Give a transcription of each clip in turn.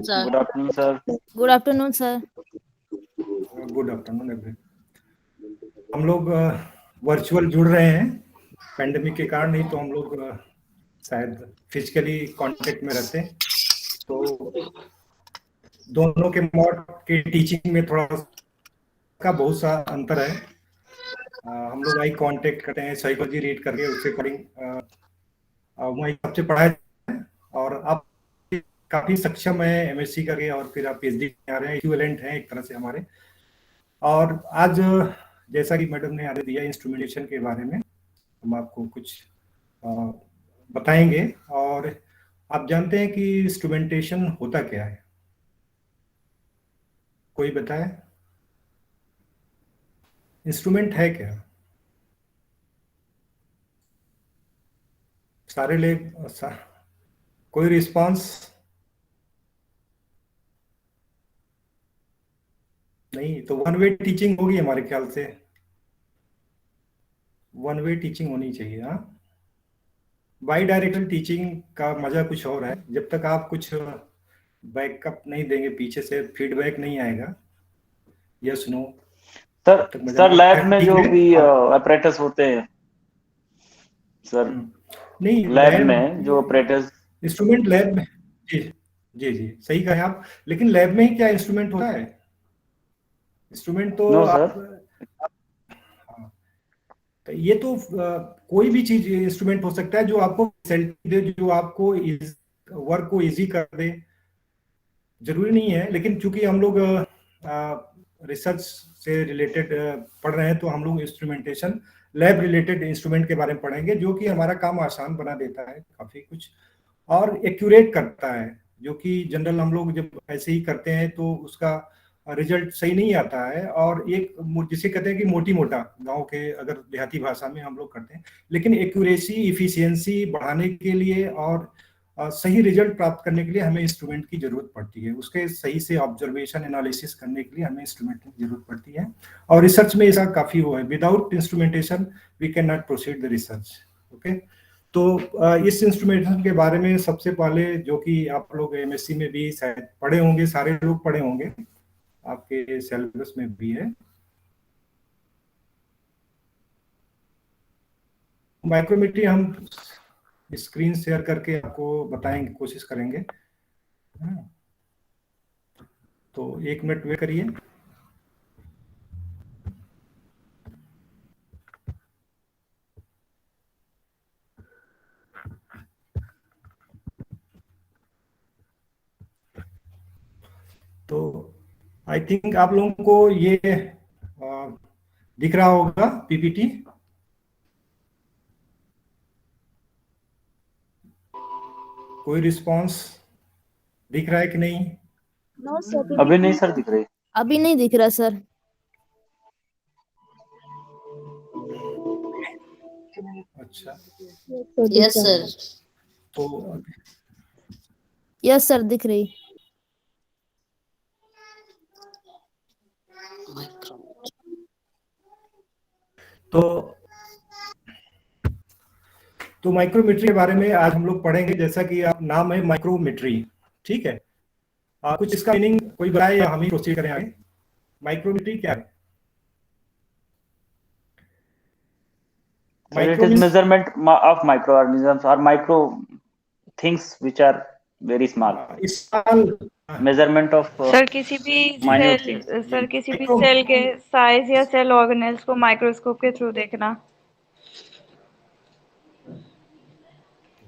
Sir. Good afternoon sir. Good afternoon sir. Good afternoon every. हम लोग virtual जुड़ रहे हैं पैंडेमिक के कारण, नहीं तो हम लोग शायद फिजिकली कांटेक्ट में रहते। तो दोनों के मॉड के टीचिंग में थोड़ा का बहुत सा अंतर है। हम लोग आई कांटेक्ट करते हैं, साइकोलॉजी रीड करके उसके अकॉर्डिंग वही सबसे पढ़ाया जाता है। और आप काफी सक्षम है एमएससी करके, और फिर आप पीएचडी आ रहे हैं, इक्विवेलेंट हैं एक तरह से हमारे। और आज जैसा कि मैडम ने आगे दिया इंस्ट्रूमेंटेशन के बारे में, हम आपको कुछ बताएंगे। और आप जानते हैं कि इंस्ट्रूमेंटेशन होता क्या है? कोई बताए इंस्ट्रूमेंट है क्या? सारे कोई रिस्पांस नहीं? तो वन वे टीचिंग होगी हमारे ख्याल से, वन वे टीचिंग होनी चाहिए। हाँ, बाई डायरेक्शनल टीचिंग का मजा कुछ और है। जब तक आप कुछ बैकअप नहीं देंगे, पीछे से फीडबैक नहीं आएगा, यस नो, सर लैब में जो भी ऑपरेटर्स होते हैं सर, नहीं लैब में जो ऑपरेटर्स इंस्ट्रूमेंट लैब में, जी जी जी सही कहें आप। लेकिन लैब में ही क्या इंस्ट्रूमेंट होता है? इंस्ट्रूमेंट तो नो आप, सर, तो ये तो कोई भी चीज इंस्ट्रूमेंट हो सकता है जो आपको फैसिलिटी दे, जो आपको वर्क को इजी कर दे। जरूरी नहीं है, लेकिन चूंकि हम लोग रिसर्च से रिलेटेड पढ़ रहे हैं, तो हम लोग इंस्ट्रूमेंटेशन लैब रिलेटेड इंस्ट्रूमेंट के बारे में पढ़ेंगे, जो कि हमारा काम आसान बना देता है काफी कुछ, और एक्यूरेट करता है। जो कि जनरल हम लोग जब ऐसे ही करते हैं तो उसका रिजल्ट सही नहीं आता है। और एक जिसे कहते हैं कि मोटी मोटा, गांव के अगर देहाती भाषा में हम लोग करते हैं, लेकिन एक्यूरेसी इफिशियंसी बढ़ाने के लिए और सही रिजल्ट प्राप्त करने के लिए हमें इंस्ट्रूमेंट की जरूरत पड़ती है। उसके सही से ऑब्जर्वेशन एनालिसिस करने के लिए हमें इंस्ट्रूमेंट की जरूरत पड़ती है। और रिसर्च में ऐसा काफी हुआ है, without instrumentation we can not proceed the research. Okay, तो इस इंस्ट्रूमेंटेशन के बारे में सबसे पहले, जो कि आप लोग एमएससी में भी शायद पढ़े होंगे, सारे लोग पढ़े होंगे, आपके सिलेबस में भी है, माइक्रोमीटरी। हम स्क्रीन शेयर करके आपको बताएंगे, कोशिश करेंगे। तो 1 मिनट वेट करिए। तो आई थिंक आप लोगों को ये दिख रहा होगा पीपीटी। कोई रिस्पांस दिख रहा है कि नहीं? नो सर, अभी नहीं सर दिख रही। अभी नहीं दिख रहा सर। अच्छा, यस सर। तो यस सर, दिख रही। तो माइक्रोमीटरी के बारे में आज हम लोग पढ़ेंगे। जैसा कि आप, नाम है माइक्रोमीटरी, ठीक है। कुछ इसका मीनिंग कोई बताए या हम ही प्रोसीड करें आगे? माइक्रोमीटरी क्या है? Sir, it is measurement of microorganisms or micro things which are very small. Measurement of sir किसी भी minute सेल things. सर किसी भी सेल के साइज या सेल ऑर्गेनेल्स को माइक्रोस्कोप के थ्रू देखना।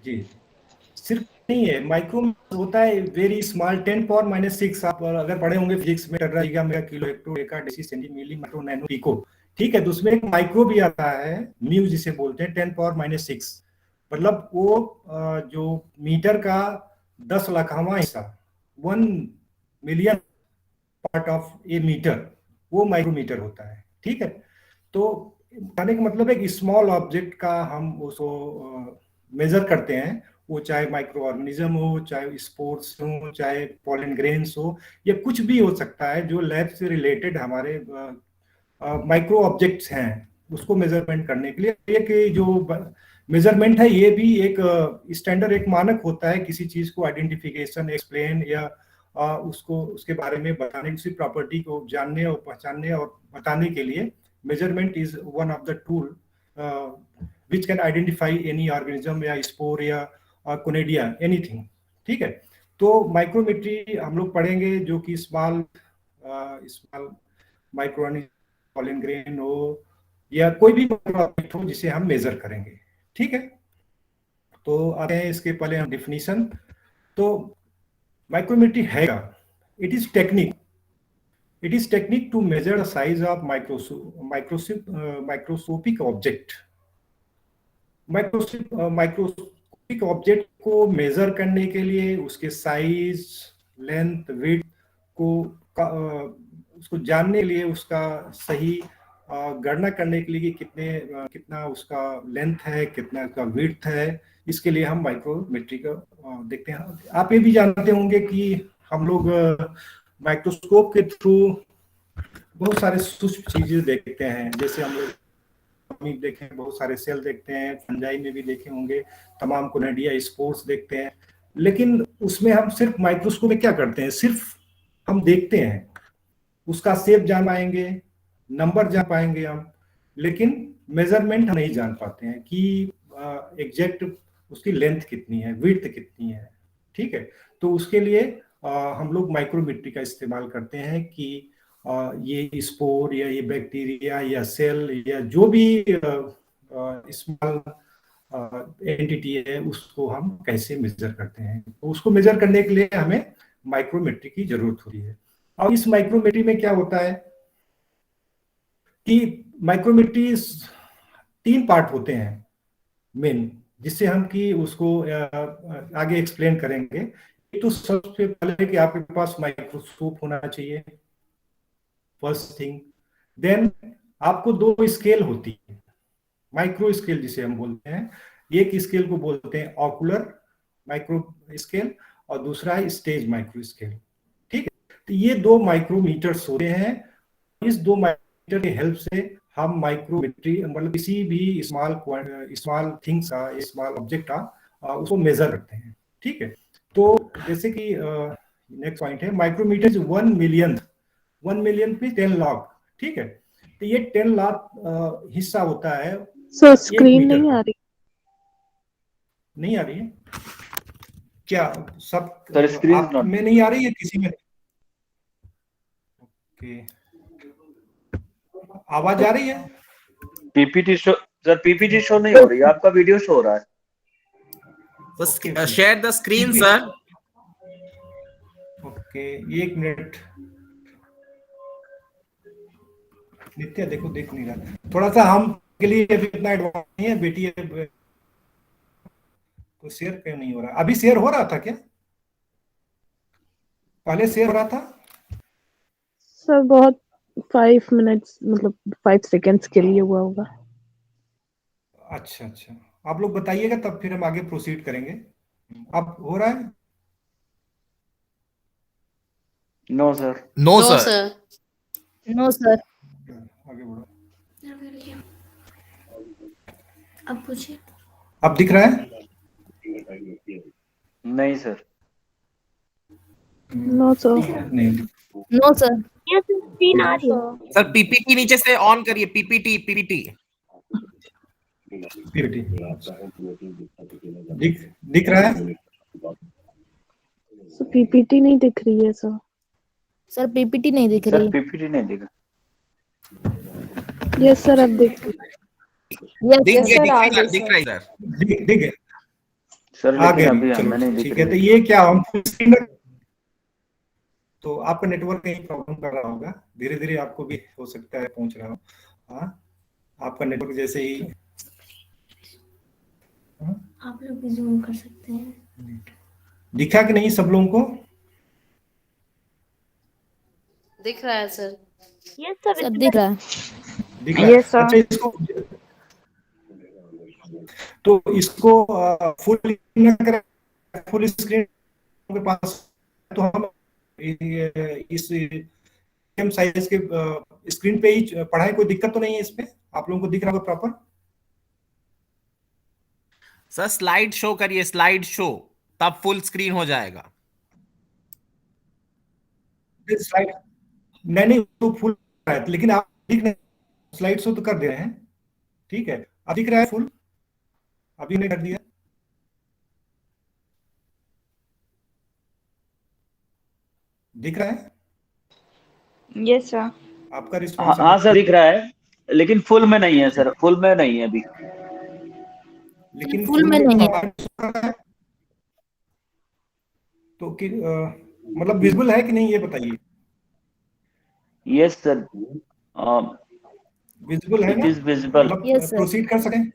जी, सिर्फ नहीं है, माइक्रो होता है वेरी स्मॉल, 10⁻⁻⁶। आप अगर पढ़े होंगे फिजिक्स में, tera, mega, kilo, hecto, deca, deci, centi, milli, micro, nano, pico, ठीक है। तो उसमें एक माइक्रो भी आता है, म्यू जिसे बोलते हैं, 10⁻⁶। मतलब वो जो मीटर का 10,00,000वां हिस्सा, 1 million part of a metre, वो माइक्रोमीटर होता है, ठीक है। तो कहने का मतलब है कि स्मॉल ऑब्जेक्ट का हम उसको मेजर करते हैं, वो चाहे माइक्रो ऑर्गेनिज्म हो, चाहे स्पोर्स हो, चाहे पॉलन ग्रेन्स हो, या कुछ भी हो सकता है जो लैब से रिलेटेड हमारे माइक्रो ऑब्जेक्ट्स हैं, उसको मेजरमेंट करने के लिए। एक जो मेजरमेंट है, ये भी एक स्टैंडर्ड, एक मानक होता है किसी चीज को आइडेंटिफिकेशन, एक्सप्लेन या उसको उसके बारे में बताने, उसकी प्रॉपर्टी को जानने और पहचानने और बताने के लिए measurement is one of the tool which can identify any organism या स्पोर या कोनेडिया एनीथिंग। ठीक है, तो माइक्रोमेट्री हम लोग पढ़ेंगे जो कि स्मॉल माइक्रो पॉलन ग्रेन हो या कोई भी ऑब्जेक्ट हो जिसे हम मेजर करेंगे। ठीक है, तो आते हैं इसके पहले हम डिफिनीशन। तो माइक्रोमेट्री है क्या? It is technique to measure the size of microscopic object. Microscopic object को मेजर करने के लिए उसके साइज, लेंथ, विड्थ को उसको जानने के लिए, उसका सही गणना करने के लिए कि कितना उसका लेंथ है, कितना उसका विड्थ है, इसके लिए हम माइक्रोमेट्री का देखते हैं। आप ये भी जानते होंगे कि हम लोग माइक्रोस्कोप के थ्रू बहुत सारे सूक्ष्म चीजें देखते हैं, जैसे हम लोग देखे बहुत सारे सेल देखते हैं, फंजाई में भी देखे होंगे, तमाम कोनेडिया, स्पोर्स देखते हैं, लेकिन उसमें हम सिर्फ माइक्रोस्कोप में क्या करते हैं, सिर्फ हम देखते हैं, उसका शेप जान पाएंगे, नंबर जान पाएंगे हम, लेकिन मेजरमेंट हम नहीं जान पाते हैं कि एग्जैक्ट उसकी लेंथ कितनी है, विड्थ कितनी है। ठीक है, तो उसके लिए हम लोग माइक्रोमेट्री का इस्तेमाल करते हैं कि ये स्पोर या ये बैक्टीरिया या सेल या जो भी स्मॉल एंटिटी है उसको हम कैसे मेजर करते हैं। तो उसको मेजर करने के लिए हमें माइक्रोमेट्री की जरूरत होती है। और इस माइक्रोमेट्री में क्या होता है कि माइक्रोमेट्री 3 पार्ट होते हैं मेन, जिससे हम कि उसको आगे एक्सप्लेन करेंगे। एक तो सबसे पहले कि आपके पास माइक्रोस्कोप होना चाहिए, फर्स्ट थिंग। देन आपको 2 स्केल होती है, माइक्रो स्केल जिसे हम बोलते हैं। एक स्केल को बोलते हैं ऑकुलर माइक्रो स्केल और दूसरा है स्टेज माइक्रो स्केल। ठीक है, तो ये 2 माइक्रोमीटर्स होते हैं। इस 2 माइक्रोमीटर की हेल्प से हम माइक्रोमेट्री मतलब किसी भी स्मॉल थिंग्स का, स्मॉल ऑब्जेक्ट का उसको मेजर करते हैं। ठीक है, तो जैसे कि नेक्स्ट पॉइंट है, माइक्रोमीटर इज 1 मिलियन पे 10 लाख। ठीक है, तो ये 10 लाख हिस्सा होता है। सर स्क्रीन नहीं आ रही। नहीं आ रही है क्या? सब सर स्क्रीन आप में नहीं आ रही है, किसी में? ओके, आवाज आ रही है? PPT show sir, PPT show नहीं हो रही है, आपका वीडियो शो हो रहा है। Share the screen sir. Okay, 1 minute. Nitya देखो, देख नहीं रहा, थोड़ा सा हम के लिए इतना एडवांस नहीं है बेटी है, तो शेयर क्यों नहीं हो रहा? अभी शेयर हो रहा था क्या? पहले शेयर हो रहा था सर बहुत 5 मिनट्स मतलब 5 सेकेंड्स के लिए हुआ होगा। अच्छा, आप लोग बताइएगा तब फिर हम आगे प्रोसीड करेंगे। अब हो रहा है? No sir. No sir. No sir. आगे बढ़ो। अब पूछिए। अब दिख रहा है? नहीं सर। No sir. नहीं। No sir. स्क्रीन आ रही है। सर पीपीटी नीचे से ऑन करिए, पीपीटी दिख रहा है? सर पीपीटी नहीं दिख रही है सर। सर पीपीटी नहीं दिख सर रही। पीपीटी नहीं दिखा। यस सर, अब दिख रही है। यस दिख सर। दिख रहा है सर। दिख गया सर आ लेकिन गया। अभी हमें नहीं चलो दिख ठीक है, तो रही। ये क्या हम फुल स्क्रीन में, तो आपका नेटवर्क कहीं प्रॉब्लम कर रहा होगा, धीरे धीरे आपको भी हो सकता है पहुंच रहा हो। हाँ, आपका नेटवर्क जैसे ही आप लोग भी जूम कर सकते हैं। दिखा कि नहीं सब लोगों को? दिख रहा है सर। Yes sir. सर दिख रहा है। दिख रहा है? Yes, sir. अच्छा, तो इसको फुल फुल स्क्रीन के पास, तो हम इस साइज के स्क्रीन पे ही पढ़ाई, कोई दिक्कत तो नहीं है इसमें? आप लोगों को दिख रहा होगा प्रॉपर? सर स्लाइड शो करिए, स्लाइड शो, तब फुल स्क्रीन हो जाएगा। स्लाइड नहीं तो फुल है, लेकिन आप लिख नहीं, स्लाइड शो तो कर दे रहे हैं, ठीक है। अब दिख रहा है फुल, अभी नहीं कर दिया। दिख रहा है यस सर। आपका रिस्पॉन्स? हाँ सर दिख रहा है, लेकिन फुल में नहीं है सर, फुल में नहीं है अभी। लेकिन फुल में नहीं है। है तो मतलब विजिबल है कि नहीं ये बताइए। यस सर, विजिबल है इट ना? Is visible. मतलब Yes, sir. प्रोसीड कर सकें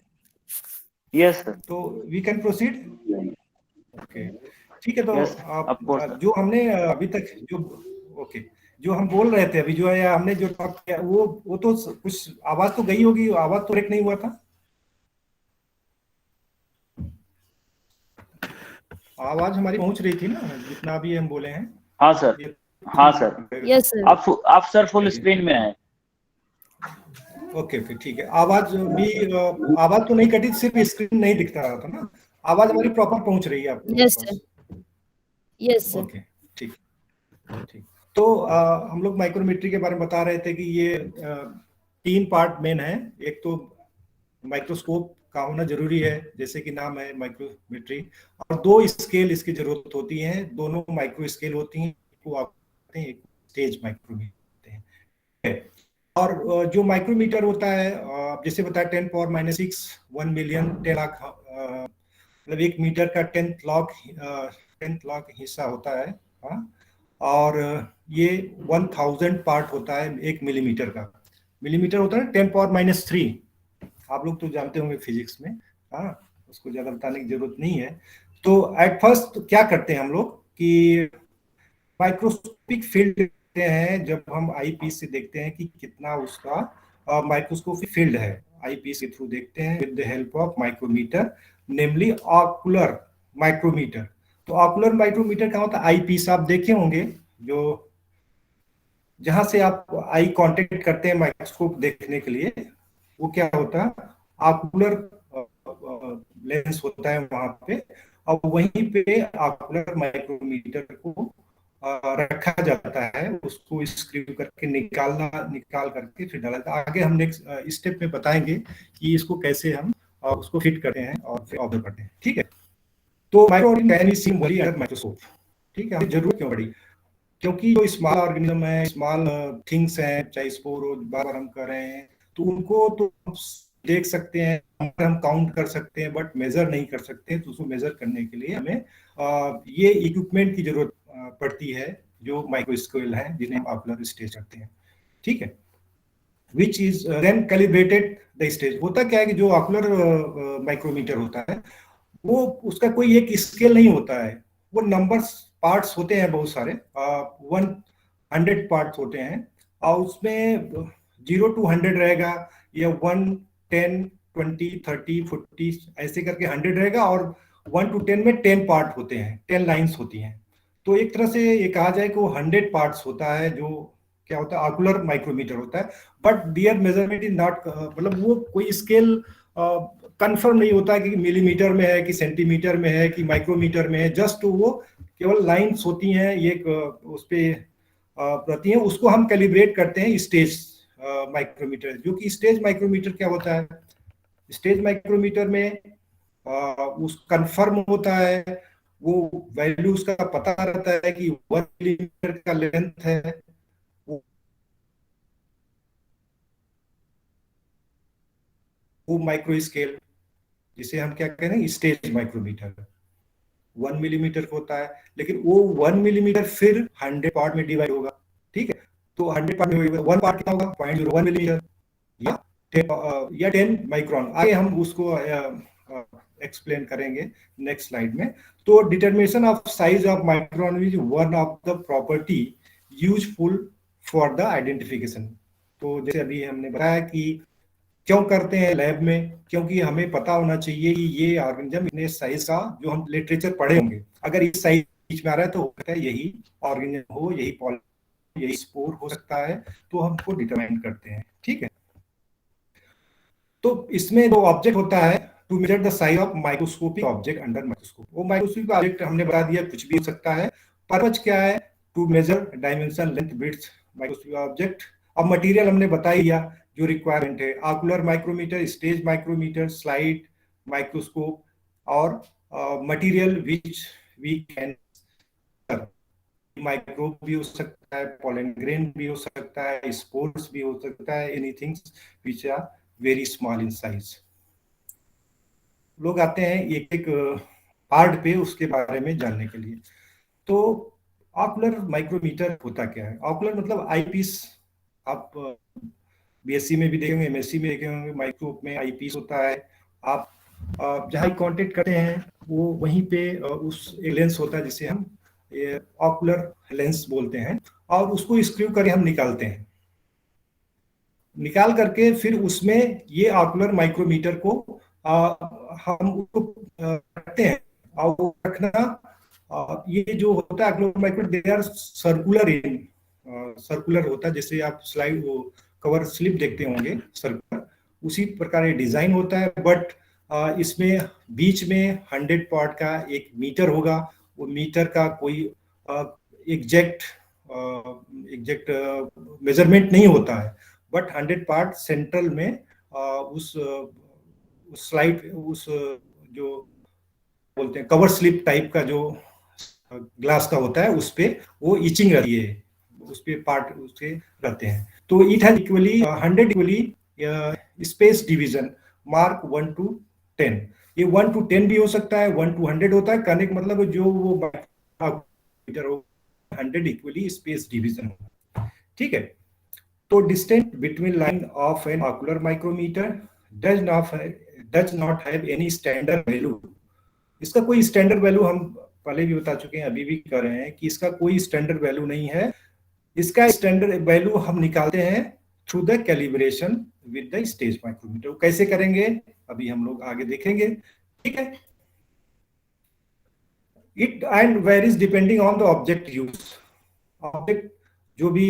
यस सर। तो वी कैन प्रोसीड। ओके ठीक है, तो Yes, आप of course, sir. जो हमने अभी तक जो ओके जो हम बोल रहे थे अभी, जो है हमने जो टॉक किया वो तो कुछ आवाज तो गई होगी, आवाज तो ब्रेक नहीं हुआ था? आवाज हमारी पहुंच रही थी ना, जितना अभी हम बोले हैं? हाँ सर, हाँ सर। Yes sir. आप सर फुल स्क्रीन में है। ओके फिर ठीक है। आवाज भी आवाज तो नहीं कटी, सिर्फ स्क्रीन नहीं दिखता रहा था ना? आवाज हमारी प्रॉपर पहुंच रही है आपको? Yes sir. Yes sir. Okay ठीक ठीक। तो हम लोग माइक्रोमीट्री के बारे में बता रहे थे कि ये 3 पार्ट मेन है। एक तो माइक्रोस्कोप का होना जरूरी है, जैसे कि नाम है माइक्रोमीट्री, और 2 स्केल इसकी जरूरत होती है, दोनों माइक्रो स्केल होती हैं, एक स्टेज माइक्रोमीटर है। और जो माइक्रोमीटर होता है, जैसे बताया 10⁻⁻⁶ 1 मिलियन 10 लाख, मतलब 1 मीटर का 10th लाख हिस्सा होता है। हाँ, और ये 1000 पार्ट होता है 1 मिलीमीटर का। मिलीमीटर होता है 10⁻⁻3, आप लोग तो जानते होंगे फिजिक्स में, हाँ, उसको ज्यादा बताने की जरूरत नहीं है। तो एट फर्स्ट तो क्या करते हैं हम लोग कि माइक्रोस्कोपिक फील्ड देखते हैं, जब हम आईपीस से देखते हैं कि कितना उसका माइक्रोस्कोपिक फील्ड है, आईपीस के थ्रू देखते हैं with the help of micrometer, namely ocular micrometer. तो ऑकुलर माइक्रोमीटर क्या होता है? आईपीस आप देखे होंगे, जो जहां से आप आई कांटेक्ट करते हैं माइक्रोस्कोप देखने के लिए, वो क्या होता है? ऑकुलर लेंस होता है वहां पे, और वहीं पे ऑकुलर माइक्रोमीटर को रखा जाता है, उसको स्क्रू करके निकाल करके फिर डाला जाता है। आगे हम नेक्स्ट स्टेप में बताएंगे कि इसको कैसे हम उसको फिट करते हैं और फिर ऑब्जर्व करते हैं, ठीक है। तो माइक्रोस्कोप, ठीक है, जरूरत क्यों पड़ी? क्योंकि जो स्मॉल ऑर्गेनिज्म है, स्मॉल थिंग्स हैं, चाहे स्पोर हो, बार हम कर रहे हैं, तो उनको तो देख सकते हैं, हम काउंट कर सकते हैं, बट मेजर नहीं कर सकते। तो उसको मेजर करने के लिए हमें ये इक्विपमेंट की जरूरत पड़ती है, जो माइक्रोस्केल है, जिन्हें हम ऑकुलर स्टेज करते हैं, ठीक है। Which is then calibrated the stage. होता क्या है कि जो ऑकुलर माइक्रोमीटर होता है, वो उसका कोई एक स्केल नहीं होता है, वो नंबर्स पार्ट्स होते हैं बहुत सारे, 100 पार्ट्स होते हैं, और उसमें 0 to 100 रहेगा, या 1, 10, 20, 30, 40 ऐसे करके 100 रहेगा, और 1 to 10 में 10 पार्ट होते हैं, 10 लाइंस होती हैं। तो एक तरह से ये कहा जाए कि वो 100 पार्ट्स होता है, जो क्या होता है? ऑकुलर माइक्रोमीटर होता है। But their measurement is not, मतलब वो कोई स्केल कंफर्म नहीं होता कि मिलीमीटर में है, कि सेंटीमीटर में है, कि माइक्रोमीटर में है। जस्ट वो केवल लाइंस होती हैं, ये उस पे रहती हैं, उसको हम कैलिब्रेट करते हैं स्टेज माइक्रोमीटर। जो कि स्टेज माइक्रोमीटर क्या होता है? स्टेज माइक्रोमीटर में उस कंफर्म होता है, वो वैल्यू उसका पता रहता है कि 1 मिलीमीटर का लेंथ है, वो माइक्रो स्केल, जिसे हम क्या कह रहे हैं? स्टेज माइक्रोमीटर 1 मिलीमीटर का होता है। लेकिन वो 1 मिलीमीटर फिर 100 पार्ट में डिवाइड होगा, ठीक है। तो 100 पार्ट में 1 पार्ट कितना होगा? 0.01 मिलीमीटर या 10 माइक्रोन। आगे हम उसको एक्सप्लेन करेंगे नेक्स्ट स्लाइड में। तो determination of size of micron is one of the property useful for the identification. तो जैसे अभी हमने बताया कि क्यों करते हैं लैब में, क्योंकि हमें पता होना चाहिए कि ये ऑर्गेनिज्म इतने साइज का, जो हम लिटरेचर पढ़े होंगे, अगर इस साइज बीच में आ रहा है तो हो सकता है यही ऑर्गेनिज्म हो, यही स्पोर हो सकता है, तो हम उसको डिटरमाइन करते हैं, ठीक है। तो इसमें जो ऑब्जेक्ट होता है to measure the size of microscopic object under microscope, वो माइक्रोस्कोपिक ऑब्जेक्ट हमने बता दिया कुछ भी हो सकता है। पर्पज क्या है? To measure dimension length width microscopic object. अब मटेरियल हमने बता ही दिया जो रिक्वायरमेंट है, ocular micrometer, stage micrometer, slide microscope और material which we can, microbe भी हो सकता है, पॉलन ग्रेन भी हो सकता है, स्पोर्स भी हो सकता है, anything which are very small in size. लोग आते हैं एक एक पार्ट पे उसके बारे में जानने के लिए। तो ऑकुलर माइक्रोमीटर होता क्या है? ऑकुलर मतलब आईपीस, आप बीएससी में भी देखे होंगे, एमएससी में देखे होंगे, माइक्रो में आईपीस होता है। आप जहाँ कांटेक्ट करते हैं वो वहीं पे उस लेंस होता है जिसे हम ऑकुलर लेंस बोलते हैं, और उसको स्क्रू करके हम निकालते हैं। निकाल करके फिर उसमें ये ऑकुलर माइक्रोमीटर को हम उसको रखते हैं, और वो रखना ये जो होता है ocular micrometer, they are circular in, circular होता है, जैसे आप स्लाइड वो कवर स्लिप देखते होंगे सर्कुलर, उसी प्रकार ये डिजाइन होता है। बट इसमें बीच में 100 पार्ट का एक मीटर होगा। वो मीटर का कोई एग्जैक्ट मेजरमेंट नहीं होता है, बट 100 पार्ट सेंट्रल में उस स्लाइड, उस जो बोलते हैं कवर स्लिप टाइप का जो ग्लास का होता है, उस पे वो इचिंग रहती है, उस पे पार्ट उसके रहते हैं। तो it has equally 100 equally space division mark 1 to 10। ये 1 to 10 भी हो सकता है, 1 to 100 होता है। कहने का मतलब जो वो 100 इक्वली स्पेस डिवीजन होगा, ठीक है। तो distance between line of an ocular micrometer does not have any standard value. इसका कोई स्टैंडर्ड वैल्यू हम पहले भी बता चुके हैं, अभी भी कर रहे हैं कि इसका कोई स्टैंडर्ड वैल्यू नहीं है। इसका स्टैंडर्ड वैल्यू हम निकालते हैं through the calibration with the stage micrometer. कैसे करेंगे अभी हम लोग आगे देखेंगे, ठीक है। It and varies depending on the object use. Object जो भी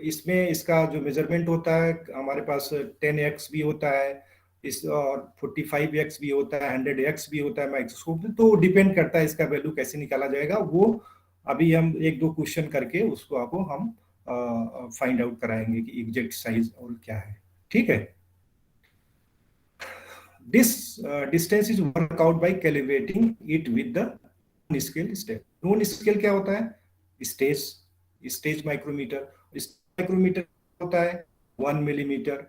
इसमें इसका जो मेजरमेंट होता है, हमारे पास 10x भी होता है, इस और 45x भी होता है, 100x भी होता है माइक्रोस्कोप में। तो डिपेंड करता है इसका वैल्यू कैसे निकाला जाएगा, वो अभी हम एक दो क्वेश्चन करके उसको आपको हम फाइंड आउट कराएंगे कि एग्जैक्ट साइज और क्या है, ठीक है। This distance is work out by calibrating it with the known scale step. Known scale क्या होता है? Stage micrometer. माइक्रोमीटर होता है 1 मिलीमीटर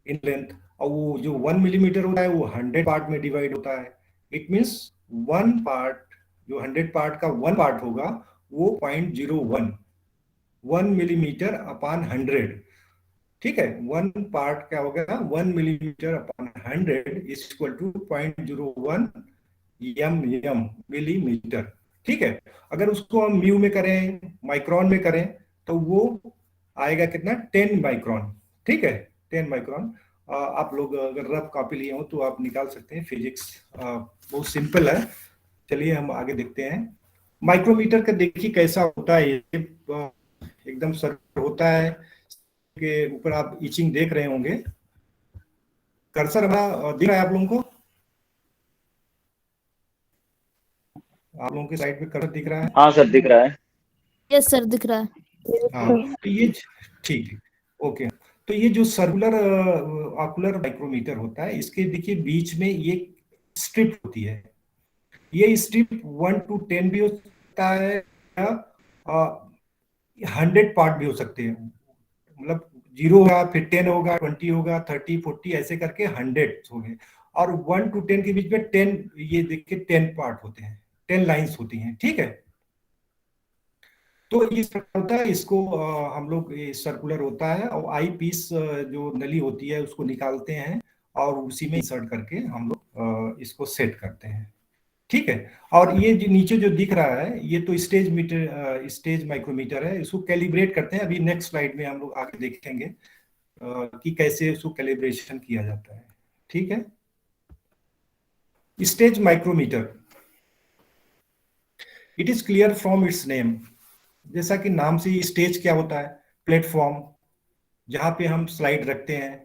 इन लेंथ, और वो जो 1 मिलीमीटर होता है वो 100 पार्ट में डिवाइड होता है। इट मींस 1 पार्ट, जो 100 पार्ट का 1 पार्ट होगा वो 0.01 1 मिलीमीटर अपॉन 100, ठीक है। 1 पार्ट क्या हो गया? 1 millimetre upon 100 is equal to 0.01 M millimetre, ठीक है। अगर उसको हम म्यू में करें, माइक्रोन में करें, तो वो आएगा कितना? 10 माइक्रोन, ठीक है, 10 माइक्रोन। आप लोग अगर रफ कॉपी लिए हो तो आप निकाल सकते हैं। फिजिक्स बहुत सिंपल है। चलिए हम आगे देखते हैं। माइक्रोमीटर का देखिए कैसा होता है। ये एकदम सर्कुलर होता है, के ऊपर आप इचिंग देख रहे होंगे। कर्सर हमारा दिख रहा है आप लोगों को? आप लोगों के साइड पे कर्सर दिख रहा है? हाँ सर दिख रहा है। यस सर दिख रहा है। हाँ, तो ये ठीक है, ओके। तो ये जो सर्कुलर ऑकुलर माइक्रोमीटर होता है, इसके देखिए बीच में ये स्ट्रिप होती है। ये स्ट्रिप 1 to 10 भी हो सकता है, 100 पार्ट भी हो सकते हैं। मतलब 0 होगा, फिर 10 होगा, 20 होगा, 30, 40 ऐसे करके 100 हो गए। और 1 to 10 के बीच में 10, ये देखिए 10 पार्ट होते हैं, 10 लाइंस होती हैं, ठीक है। तो इस प्रकार होता है, इसको हम लोग सर्कुलर होता है, और आई पीस जो नली होती है उसको निकालते हैं और उसी में इंसर्ट करके हम लोग इसको सेट करते हैं, ठीक है। और ये जो नीचे जो दिख रहा है ये तो स्टेज माइक्रोमीटर है। इसको कैलिब्रेट करते हैं। अभी नेक्स्ट स्लाइड में हम लोग आगे देखेंगे कि कैसे उसको कैलिब्रेशन किया जाता है, ठीक है। Stage micrometer, it is clear from its name. जैसा कि नाम से, स्टेज क्या होता है? प्लेटफॉर्म, जहां पे हम स्लाइड रखते हैं,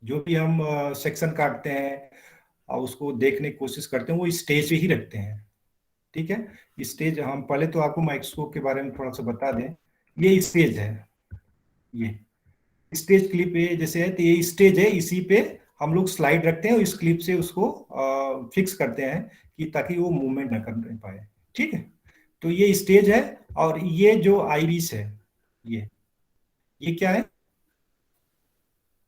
जो भी हम सेक्शन काटते हैं और उसको देखने की कोशिश करते हैं, वो स्टेज पे ही रखते हैं, ठीक है। स्टेज हम पहले तो आपको माइक्रोस्कोप के बारे में थोड़ा सा बता दें। ये स्टेज है, ये स्टेज क्लिप ये जैसे है, तो ये स्टेज है, इसी पे हम लोग स्लाइड रखते हैं और इस क्लिप से उसको फिक्स करते हैं कि ताकि वो मूवमेंट ना कर पाए। ठीक है, तो ये स्टेज है। और ये जो आईरिस है, ये क्या है?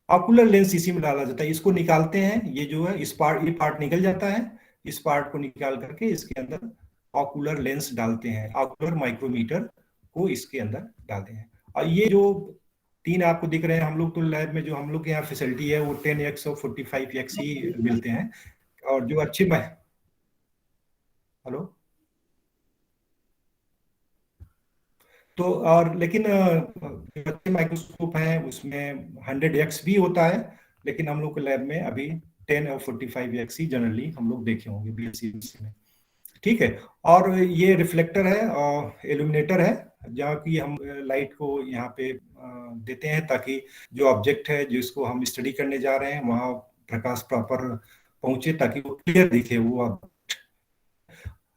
ऑकुलर लेंस इसी में डाला जाता है। इसको निकालते हैं, ये जो है ये पार्ट निकल जाता है। इस पार्ट को निकाल करके इसके अंदर ऑकुलर लेंस डालते हैं, ऑकुलर माइक्रोमीटर को इसके अंदर डालते हैं। और ये जो 3 आपको दिख रहे हैं, हम लोग तो लैब में जो हम लोग के यहाँ फैसिलिटी है वो 10x और 45x ही मिलते हैं। और जो अच्छे हेलो तो और लेकिन जो अच्छे माइक्रोस्कोप हैं उसमें 100x भी होता है, लेकिन हम लोग के लैब में अभी 10 और 45x ही जनरली हम लोग देखे होंगे BSc में। ठीक है, और ये रिफ्लेक्टर है और इल्यूमिनेटर है, जहाँ की हम लाइट को यहाँ पे देते हैं ताकि जो ऑब्जेक्ट है जिसको हम स्टडी करने जा रहे हैं वहाँ प्रकाश प्रॉपर पहुंचे, ताकि वो क्लियर दिखे वो।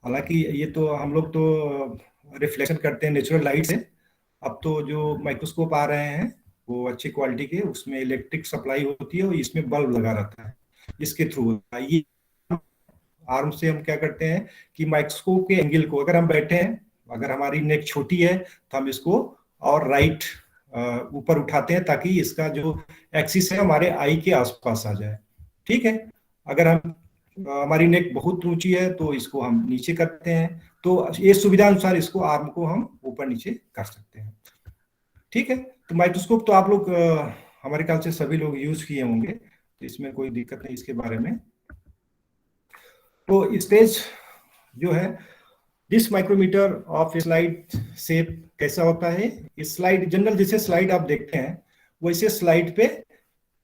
हालांकि ये तो हम लोग तो रिफ्लेक्शन करते हैं नेचुरल लाइट से। अब तो जो माइक्रोस्कोप आ रहे हैं वो अच्छी क्वालिटी के, उसमें इलेक्ट्रिक सप्लाई होती है और इसमें बल्ब लगा रहता है, इसके थ्रू होता है। ये आर्म से हम क्या करते हैं कि माइक्रोस्कोप के एंगल को, अगर हम बैठे हैं, अगर हमारी नेक छोटी है तो हम इसको और राइट ऊपर उठाते हैं ताकि इसका जो एक्सिस है हमारे आई के आसपास आ जाए। ठीक है, अगर हम हमारी नेक बहुत ऊंची है तो इसको हम नीचे करते हैं। तो ये सुविधा अनुसार इसको आर्म को हम ऊपर नीचे कर सकते हैं। ठीक है, तो माइक्रोस्कोप तो आप लोग हमारे ख्याल से सभी लोग यूज किए होंगे, तो इसमें कोई दिक्कत नहीं इसके बारे में। तो स्टेज जो है, this micrometer of slide shape कैसा होता है? इस स्लाइड जनरल जैसे स्लाइड आप देखते हैं वैसे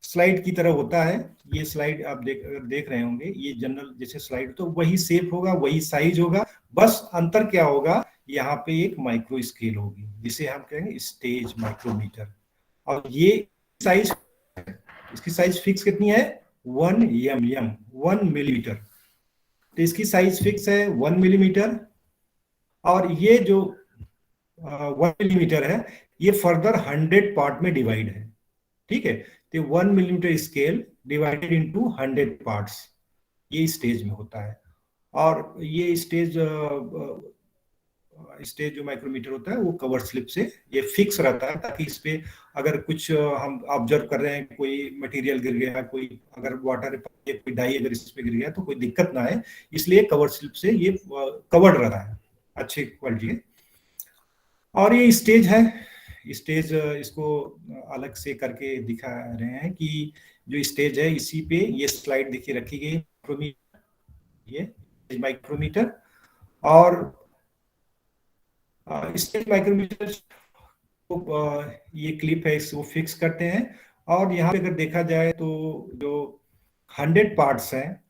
स्लाइड की तरह होता है। ये स्लाइड आप देख रहे होंगे, ये जनरल जैसे स्लाइड, तो वही शेप होगा, वही साइज होगा, बस अंतर क्या होगा, यहाँ पे एक माइक्रो स्केल होगी जिसे हम कहेंगे स्टेज माइक्रोमीटर। और ये साइज, इसकी साइज फिक्स कितनी है? 1 mm, 1 मिलीमीटर। तो इसकी साइज फिक्स है 1 मिलीमीटर। और ये जो 1 मिलीमीटर है ये फर्दर 100 पार्ट में डिवाइड है। ठीक है, तो 1 millimetre scale divided into 100 parts, ये स्टेज में होता है। और ये स्टेज जो माइक्रोमीटर होता है वो कवर स्लिप से ये फिक्स रहता है, ताकि इस पे अगर कुछ हम ऑब्जर्व कर रहे हैं, कोई मटेरियल गिर गया, कोई अगर वाटर कोई डाई अगर इस पे गिर गया तो कोई दिक्कत ना आए, इसलिए कवर स्लिप से ये कवर्ड रहता है, अच्छी क्वालिटी है। और ये स्टेज है, स्टेज इसको अलग से करके दिखा रहे हैं कि जो स्टेज है इसी पे ये स्लाइड देखिए रखी गई, ये माइक्रोमीटर। और स्टेज माइक्रोमीटर को ये क्लिप है इसको फिक्स करते हैं। और यहाँ पे अगर देखा जाए तो जो 100 पार्ट्स हैं,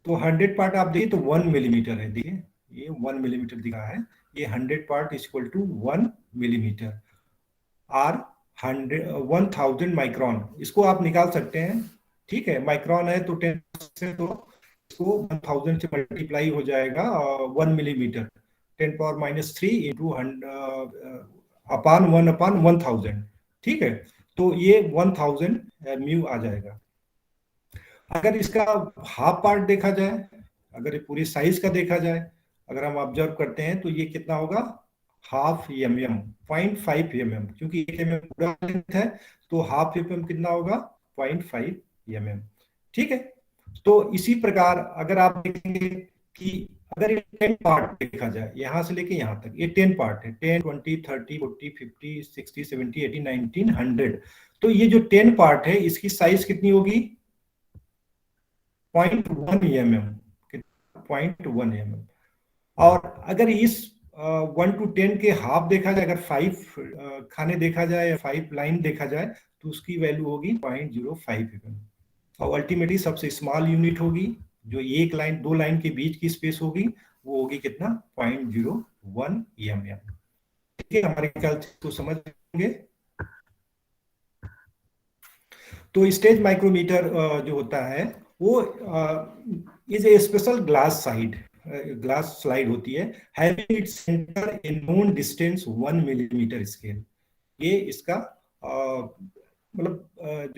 तो 100 पार्ट आप देखिए तो 1 मिलीमीटर है, देखिए ये 1 मिलीमीटर दिख रहा है। ये 100 part equal to 1 millimetre or 1000 micron, इसको आप निकाल सकते हैं। ठीक है, माइक्रोन है तो 10 से तो इसको 1000 से मल्टीप्लाई हो जाएगा 1 मिलीमीटर, 10⁻³ इंटू अपान 1/1000। ठीक है, तो ये 1000 म्यू आ जाएगा। अगर इसका हाफ पार्ट देखा जाए, अगर ये पूरी साइज का देखा जाए, अगर हम ऑब्जर्व करते हैं तो ये कितना होगा? 1/2 mm, 0.5 mm, क्योंकि 1 mm पूरा लेंथ है तो 1/2 mm कितना होगा? 0.5 mm। ठीक है, तो इसी प्रकार अगर आप देखेंगे कि अगर ये 10 पार्ट देखा जाए, यहां से लेके यहां तक ये 10 पार्ट है, 10, 20, 30, 40, 50, 60, 70, 80, 90, 100। तो ये जो 10 पार्ट है इसकी साइज कितनी होगी? 0.1 mm, 0.1 mm। और अगर इस 1 to 10 के हाफ देखा जाए, अगर 5 खाने देखा जाए या 5 लाइन देखा जाए तो उसकी वैल्यू होगी 0.05 mm। और अल्टीमेटली सबसे स्मॉल यूनिट होगी जो एक लाइन 2 लाइन के बीच की स्पेस होगी, वो होगी कितना? 0.01 mm। ठीक है, हमारे ख्याल से तो समझ लेंगे। तो स्टेज माइक्रोमीटर जो होता है वो is a special glass side, glass slide होती है, हैविंग इट्स सेंटर इन नोन डिस्टेंस 1 मिलीमीटर स्केल। ये इसका मतलब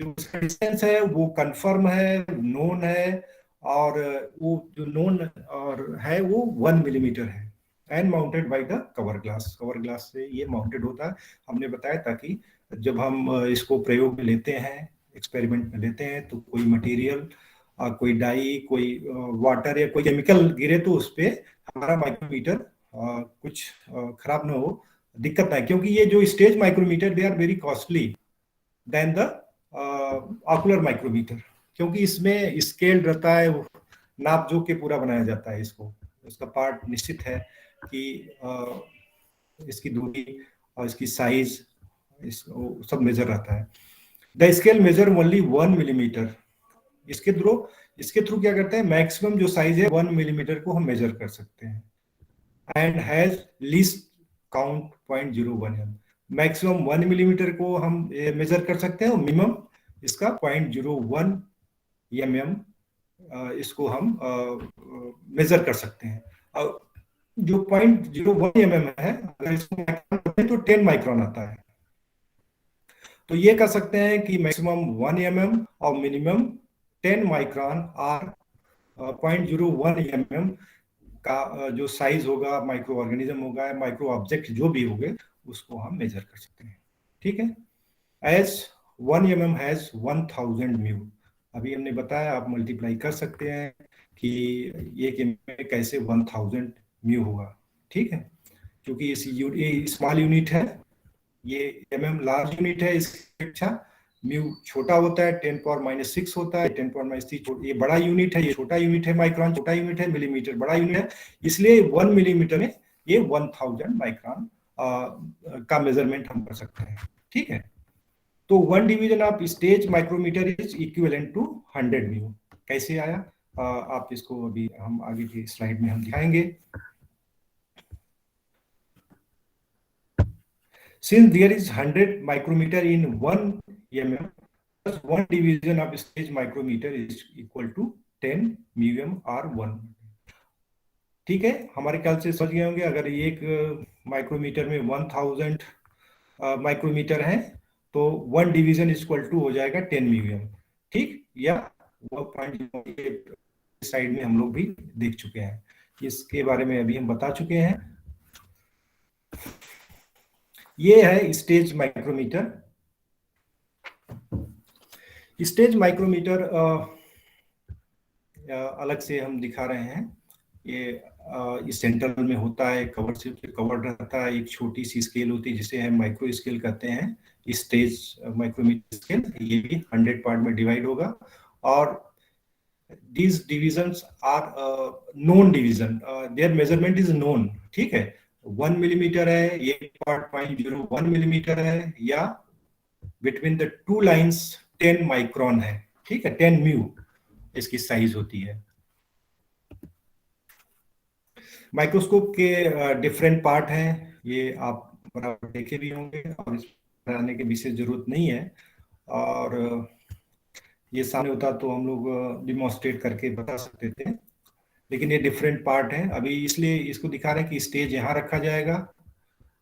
जो इसका डिस्टेंस है वो कंफर्म है, नोन है, और वो जो नोन और है वो 1 मिलीमीटर है। And mounted by the cover glass, cover glass से ये माउंटेड होता है, हमने बताया, ताकि जब हम इसको प्रयोग में लेते हैं, एक्सपेरिमेंट में लेते हैं, तो कोई मटेरियल, कोई डाई, कोई वाटर या कोई केमिकल गिरे तो उस पर हमारा माइक्रोमीटर कुछ खराब ना हो, दिक्कत ना है। क्योंकि ये जो stage micrometer they are very costly than the ocular micrometer, क्योंकि इसमें स्केल रहता है, नाप जोख के पूरा बनाया जाता है इसको, इसका पार्ट निश्चित है कि इसकी दूरी और इसकी साइज सब मेजर रहता है। The scale major only 1 millimetre. इसके थ्रू क्या करते हैं, मैक्सिमम जो साइज है 1 मिलीमीटर को हम मेजर कर सकते हैं। And has least count 0.01 mm। Maximum 1 millimetre को हम मेजर कर सकते हैं और मिनिमम इसका 0.01 mm इसको हम मेजर कर सकते हैं। जो 0.01 mm है, अगर इसको माइक्रोन तो 10 माइक्रोन आता है। तो ये कह सकते हैं कि मैक्सिमम 1 mm और मिनिमम 10 माइक्रोन और 0.01 mm का जो साइज होगा, माइक्रो ऑर्गेनिज्म होगा, माइक्रो ऑब्जेक्ट जो भी होंगे, उसको हम मेजर कर सकते हैं। ठीक है। As 1 mm has 1000 mu. अभी हमने बताया, आप मल्टीप्लाई कर सकते हैं कि ये में कैसे 1000 म्यू होगा। ठीक है, क्योंकि ये स्मॉल यूनिट है, ये mm लार्ज यूनिट है, इसकी अपेक्षा म्यू छोटा होता है, 10⁻⁻⁶ होता है, 10⁻⁻³ ये बड़ा यूनिट है, ये छोटा यूनिट है, माइक्रोन छोटा यूनिट है, मिलीमीटर बड़ा यूनिट है, इसलिए 1 मिलीमीटर में ये 1000 माइक्रोन का मेजरमेंट हम कर सकते हैं। ठीक है, तो 1 division of stage micrometer is equivalent to 100 mu. कैसे आया, आप इसको अभी हम आगे की स्लाइड में हम दिखाएंगे। Since there is 100 micrometer in 1 mm, 1 division of stage micrometer is equal to 10 mm or 1। ठीक है, हमारे ख्याल से समझ गए होंगे। अगर एक माइक्रोमीटर में 1000 माइक्रोमीटर है तो 1 डिवीजन इक्वल टू हो जाएगा 10 mm। ठीक, या वो पॉइंट साइड में हम लोग भी देख चुके हैं, इसके बारे में अभी हम बता चुके हैं। ये है स्टेज माइक्रोमीटर। स्टेज माइक्रोमीटर अलग से हम दिखा रहे हैं। ये इस सेंटर में होता है, कवर से कवर्ड रहता है, एक छोटी सी स्केल होती है जिसे हम माइक्रो स्केल कहते हैं, स्टेज माइक्रोमीटर स्केल। ये भी 100 पार्ट में डिवाइड होगा, और these divisions are known division, their measurement is known। ठीक है, 1 मिलीमीटर है, ये पार्ट 0.01 मिलीमीटर है, या between the two lines 10 micron है। ठीक है, 10 म्यू इसकी साइज होती है। माइक्रोस्कोप के डिफरेंट पार्ट हैं, ये आप बराबर देखे भी होंगे और इस बनाने की विशेष जरूरत नहीं है, और ये सामने होता तो हम लोग डिमॉन्स्ट्रेट करके बता सकते थे, लेकिन ये डिफरेंट पार्ट है। अभी इसलिए इसको दिखा रहे हैं कि स्टेज यहाँ रखा जाएगा,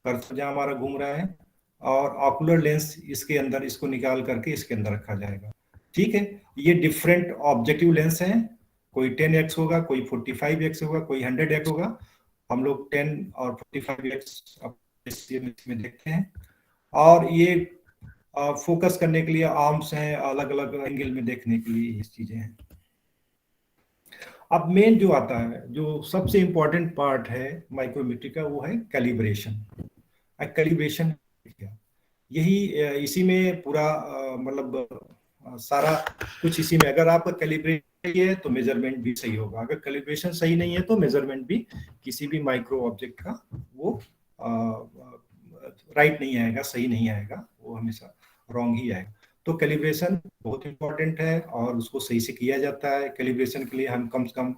कर्सर जहाँ हमारा घूम रहा है, और ऑकुलर लेंस इसके अंदर, इसको निकाल करके इसके अंदर रखा जाएगा। ठीक है, ये डिफरेंट ऑब्जेक्टिव लेंस हैं, कोई 10x होगा, कोई 45x होगा, कोई 100x होगा। हम लोग 10 और 45x में देखते हैं, और ये फोकस करने के लिए आर्म्स हैं, अलग अलग एंगल में देखने के लिए ये चीजें हैं। अब मेन जो आता है, जो सबसे इंपॉर्टेंट पार्ट है माइक्रोमीटर का, वो है कैलिब्रेशन। कैलिब्रेशन यही इसी में पूरा मतलब सारा कुछ इसी में। अगर आपका कैलिब्रेशन सही है तो मेजरमेंट भी सही होगा, अगर कैलिब्रेशन सही नहीं है तो मेजरमेंट भी किसी भी माइक्रो ऑब्जेक्ट का वो राइट नहीं आएगा, सही नहीं आएगा, वो हमेशा रॉन्ग ही आएगा। तो कैलिब्रेशन बहुत इंपॉर्टेंट है और उसको सही से किया जाता है। कैलिब्रेशन के लिए हम कम से कम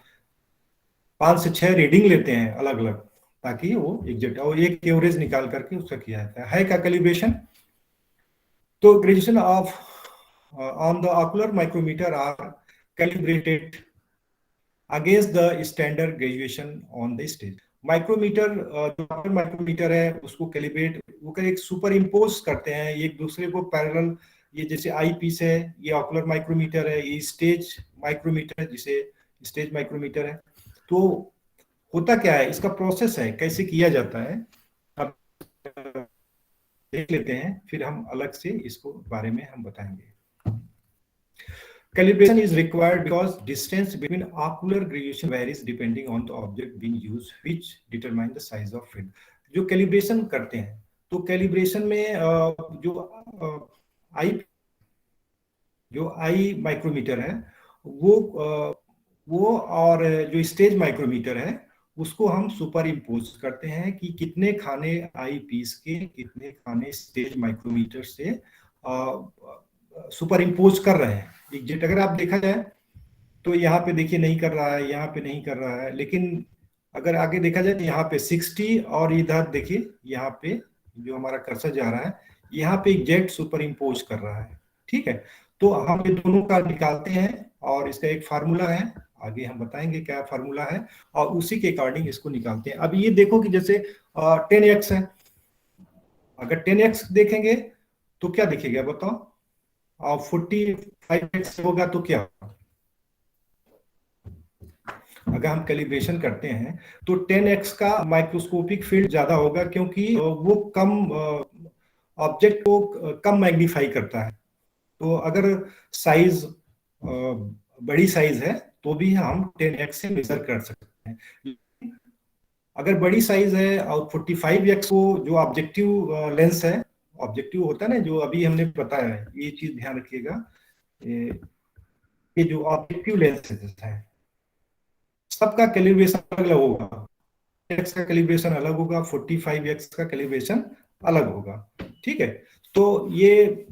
5 से 6 रीडिंग लेते हैं अलग अलग, ताकि वो एग्जैक्ट, और एक एवरेज निकाल करके उसका किया जाता है क्या कैलिब्रेशन। तो graduation of on the ocular micrometer are calibrated against the standard graduation on the stage. Micrometer जो माइक्रोमीटर है उसको कैलिब्रेट वो कर एक सुपर इम्पोज करते हैं एक दूसरे को पैरेलल। ये जैसे आई पीस है, ये ऑकुलर माइक्रोमीटर है, ये स्टेज माइक्रोमीटर जिसे स्टेज माइक्रोमीटर है। तो होता क्या है, इसका प्रोसेस है, कैसे किया जाता है अब देख लेते हैं, फिर हम अलग से इसको बारे में हम बताएंगे। Calibration is required because distance between ocular graduation varies depending on the object being used, which determine the size of field. जो कैलिब्रेशन करते हैं, तो कैलिब्रेशन में जो आई माइक्रोमीटर है वो और जो स्टेज माइक्रोमीटर है उसको हम सुपर इम्पोज करते हैं कि कितने खाने आई पीस के कितने खाने स्टेज माइक्रोमीटर से सुपर इम्पोज कर रहे हैं एग्जैक्ट। अगर आप देखा जाए तो यहाँ पे देखिए नहीं कर रहा है, यहाँ पे नहीं कर रहा है, लेकिन अगर आगे देखा जाए तो यहाँ पे 60 और इधर देखिए यहाँ पे जो हमारा कर्सर जा रहा है यहाँ पे एग्जैक्ट सुपर इम्पोज कर रहा है। ठीक है, तो हम ये दोनों का निकालते हैं और इसका एक फार्मूला है, आगे हम बताएंगे क्या फार्मूला है, और उसी के अकॉर्डिंग इसको निकालते हैं। अब ये देखो कि जैसे 10x है, अगर 10x देखेंगे तो क्या दिखेगा बताओ, और 45x होगा तो क्या होगा। अगर हम कैलिब्रेशन करते हैं तो 10x का माइक्रोस्कोपिक फील्ड ज्यादा होगा क्योंकि वो कम ऑब्जेक्ट को कम मैग्नीफाई करता है। तो अगर साइज बड़ी साइज है तो भी हम 10x से मेजर कर सकते हैं। अगर बड़ी साइज है और 45x को जो ऑब्जेक्टिव लेंस है, ऑब्जेक्टिव होता है ना जो अभी हमने बताया है, ये चीज ध्यान रखिएगा, ये जो ऑब्जेक्टिव लेंस है सबका कैलिब्रेशन अलग होगा, x का कैलिब्रेशन अलग होगा, 45x का कैलिब्रेशन अलग होगा। ठीक है, तो ये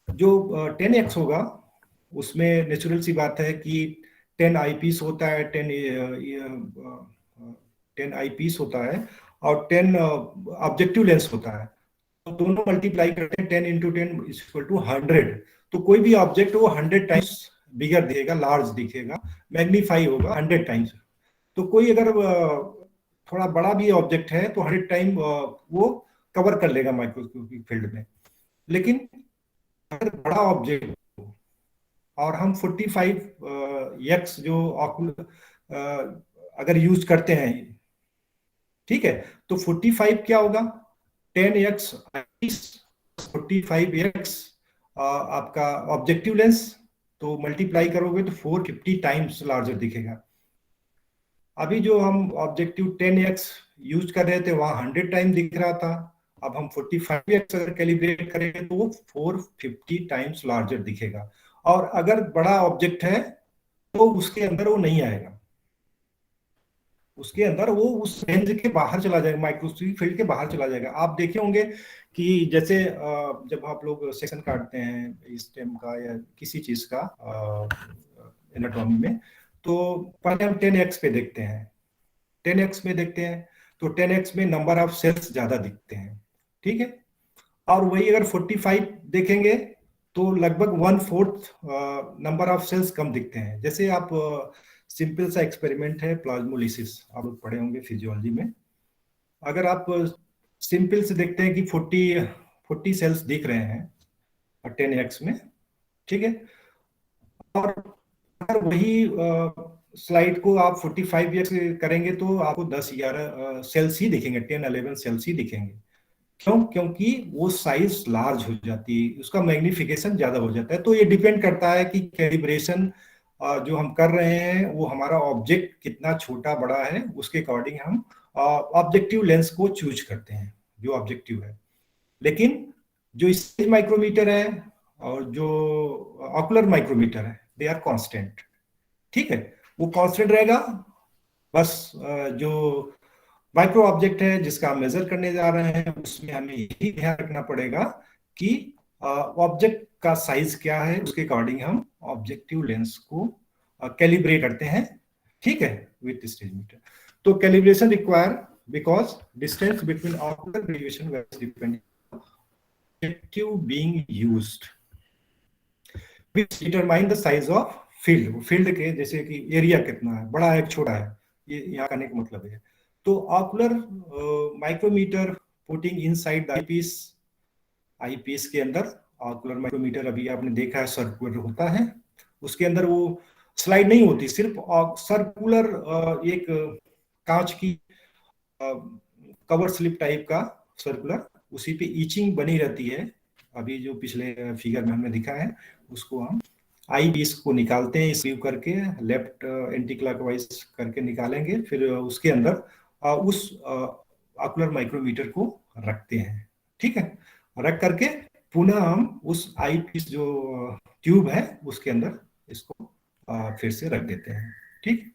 जो 10x होगा उसमें नेचुरल सी बात है कि 10 आईपीस होता है, 10 आईपीस होता है और 10 ऑब्जेक्टिव लेंस होता है, तो दोनों मल्टीप्लाई करते हैं 10 × 10 = 100। तो कोई भी ऑब्जेक्ट वो 100 टाइम्स बिगर दिखेगा, लार्ज दिखेगा, मैग्नीफाई होगा 100 टाइम्स। तो कोई अगर थोड़ा बड़ा भी ऑब्जेक्ट है तो 100 टाइम वो कवर कर लेगा माइक्रोस्कोपिक फील्ड में। लेकिन अगर बड़ा ऑब्जेक्ट और हम 45x जो अगर यूज करते हैं, ठीक है, तो 45 क्या होगा, 10x 45x आपका ऑब्जेक्टिव लेंस, तो मल्टीप्लाई करोगे तो 450 टाइम्स लार्जर दिखेगा। अभी जो हम ऑब्जेक्टिव 10x यूज कर रहे थे वहां 100 टाइम दिख रहा था, अब हम 45x अगर कैलिब्रेट करेंगे तो वो 450 टाइम्स लार्जर दिखेगा। और अगर बड़ा ऑब्जेक्ट है तो उसके अंदर वो नहीं आएगा, उसके अंदर वो उस रेंज के बाहर चला जाएगा, माइक्रोस्कोपिक फील्ड के बाहर चला जाएगा। आप देखे होंगे कि जैसे जब आप लोग सेक्शन काटते हैं स्टेम का या किसी चीज का एनाटॉमी में, तो पहले हम 10x पे देखते हैं, 10x में देखते हैं तो 10x में नंबर ऑफ सेल्स ज्यादा दिखते हैं। ठीक है, और वही अगर 45 देखेंगे तो लगभग 1/4 नंबर ऑफ सेल्स कम दिखते हैं। जैसे आप सिंपल सा एक्सपेरिमेंट है प्लाज्मोलिसिस, आप लोग पढ़े होंगे फिजियोलॉजी में। अगर आप सिंपल से देखते हैं कि 40 सेल्स दिख रहे हैं 10x में, ठीक है, और अगर वही स्लाइड को आप 45x करेंगे तो आपको 10-11 सेल्स ही दिखेंगे, 10-11 सेल्स ही दिखेंगे। क्यों? क्योंकि वो साइज लार्ज हो जाती है, उसका मैग्निफिकेशन ज्यादा हो जाता है। तो ये डिपेंड करता है कि कैलिब्रेशन जो हम कर रहे हैं वो हमारा ऑब्जेक्ट कितना छोटा बड़ा है, उसके अकॉर्डिंग हम ऑब्जेक्टिव लेंस को चूज करते हैं जो ऑब्जेक्टिव है। लेकिन जो स्टेज माइक्रोमीटर है और जो ऑकुलर माइक्रोमीटर है दे आर कांस्टेंट। ठीक है, वो कांस्टेंट रहेगा। बस जो माइक्रो ऑब्जेक्ट है जिसका हम मेजर करने जा रहे हैं उसमें हमें यही ध्यान रखना पड़ेगा कि ऑब्जेक्ट का साइज क्या है, उसके अकॉर्डिंग हम ऑब्जेक्टिव लेंस को कैलिब्रेट करते हैं। ठीक है, विथ स्टेज मीटर। तो calibration require because distance between ocular graduation varies depending on objective being used, which determine the size of field के, जैसे कि एरिया कितना है, बड़ा है छोटा है, ये यहाँ करने का मतलब है। तो ocular micrometer putting inside the eyepiece के अंदर, ऑकुलर माइक्रोमीटर अभी आपने देखा है सर्कुलर होता है, उसके अंदर वो स्लाइड नहीं होती, सिर्फ सर्कुलर एक कांच की कवर स्लिप टाइप का सर्कुलर, उसी पे ईचिंग बनी रहती है। अभी जो पिछले फिगर में हमने दिखा है उसको हम आई पीस को निकालते हैं, स्वीव करके लेफ्ट एंटी क्लॉकवाइज करके निकालेंगे, फिर उसके अंदर उस ऑकुलर माइक्रोमीटर को रखते हैं। ठीक है, रख करके पुनः हम उस आई पीस जो ट्यूब है उसके अंदर इसको फिर से रख देते हैं। ठीक,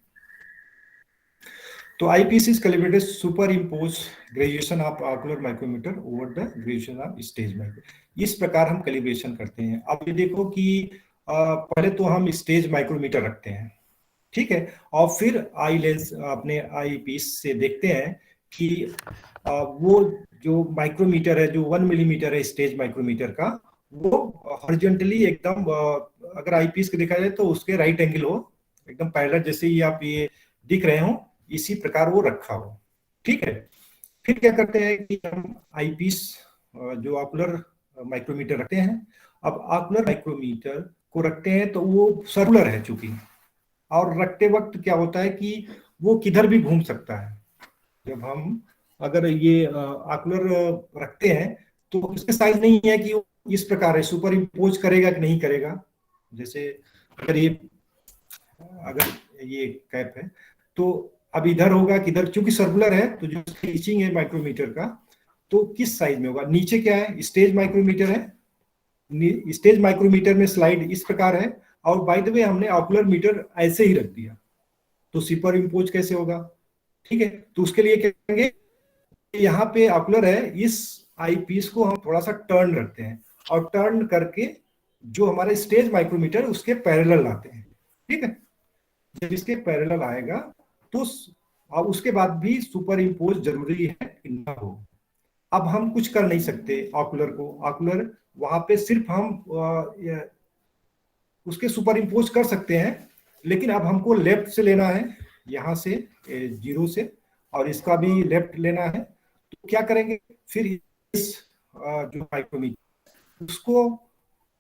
तो eyepiece is calibrated superimpose graduation of ocular micrometer over the graduation of stage micro. इस प्रकार हम कैलिब्रेशन करते हैं। अब ये देखो कि पहले तो हम स्टेज माइक्रोमीटर रखते हैं, ठीक है, और फिर आई लेंस अपने आई पीस से देखते हैं कि वो जो माइक्रोमीटर है, जो 1 मिलीमीटर है स्टेज माइक्रोमीटर का, वो हॉरिजॉन्टली एकदम अगर आई पीस को देखा जाए तो उसके राइट एंगल हो, एकदम पैरेलल, जैसे ही आप ये दिख रहे हो इसी प्रकार वो रखा हो। ठीक है, फिर क्या करते हैं कि हम आई पीस जो ऑकुलर माइक्रोमीटर रखते हैं, अब ऑकुलर माइक्रोमीटर को रखते हैं तो वो सर्कुलर है चूंकि, और रखते वक्त क्या होता है कि वो किधर भी घूम सकता है। जब हम अगर ये ऑकुलर रखते हैं तो उसके साइज नहीं है कि इस प्रकार है, सुपर इम्पोज करेगा कि नहीं करेगा। जैसे अगर ये कैप है तो अब इधर होगा किधर, चूंकि सर्कुलर है तो जो ईचिंग है माइक्रोमीटर का तो किस साइज में होगा। नीचे क्या है, स्टेज माइक्रोमीटर है, स्टेज माइक्रोमीटर में स्लाइड इस प्रकार है, और बाय द वे हमने ऑकुलर मीटर ऐसे ही रख दिया, तो सुपर इम्पोज कैसे होगा। ठीक है, तो उसके लिए क्या करेंगे, यहाँ पे ऑकुलर है, इस आई पीस को हम थोड़ा सा टर्न रखते हैं और टर्न करके जो हमारे स्टेज माइक्रोमीटर उसके पैरेलल लाते हैं। ठीक है, जब इसके पैरेलल आएगा तो उसके बाद भी सुपर इम्पोज जरूरी है कि ना हो। अब हम कुछ कर नहीं सकते ऑकुलर को, ऑकुलर वहां पे सिर्फ हम उसके सुपर इम्पोज कर सकते हैं, लेकिन अब हमको लेफ्ट से लेना है, यहाँ से 0 से, और इसका भी लेफ्ट लेना है। तो क्या करेंगे, फिर इस जो माइक्रोमीटर उसको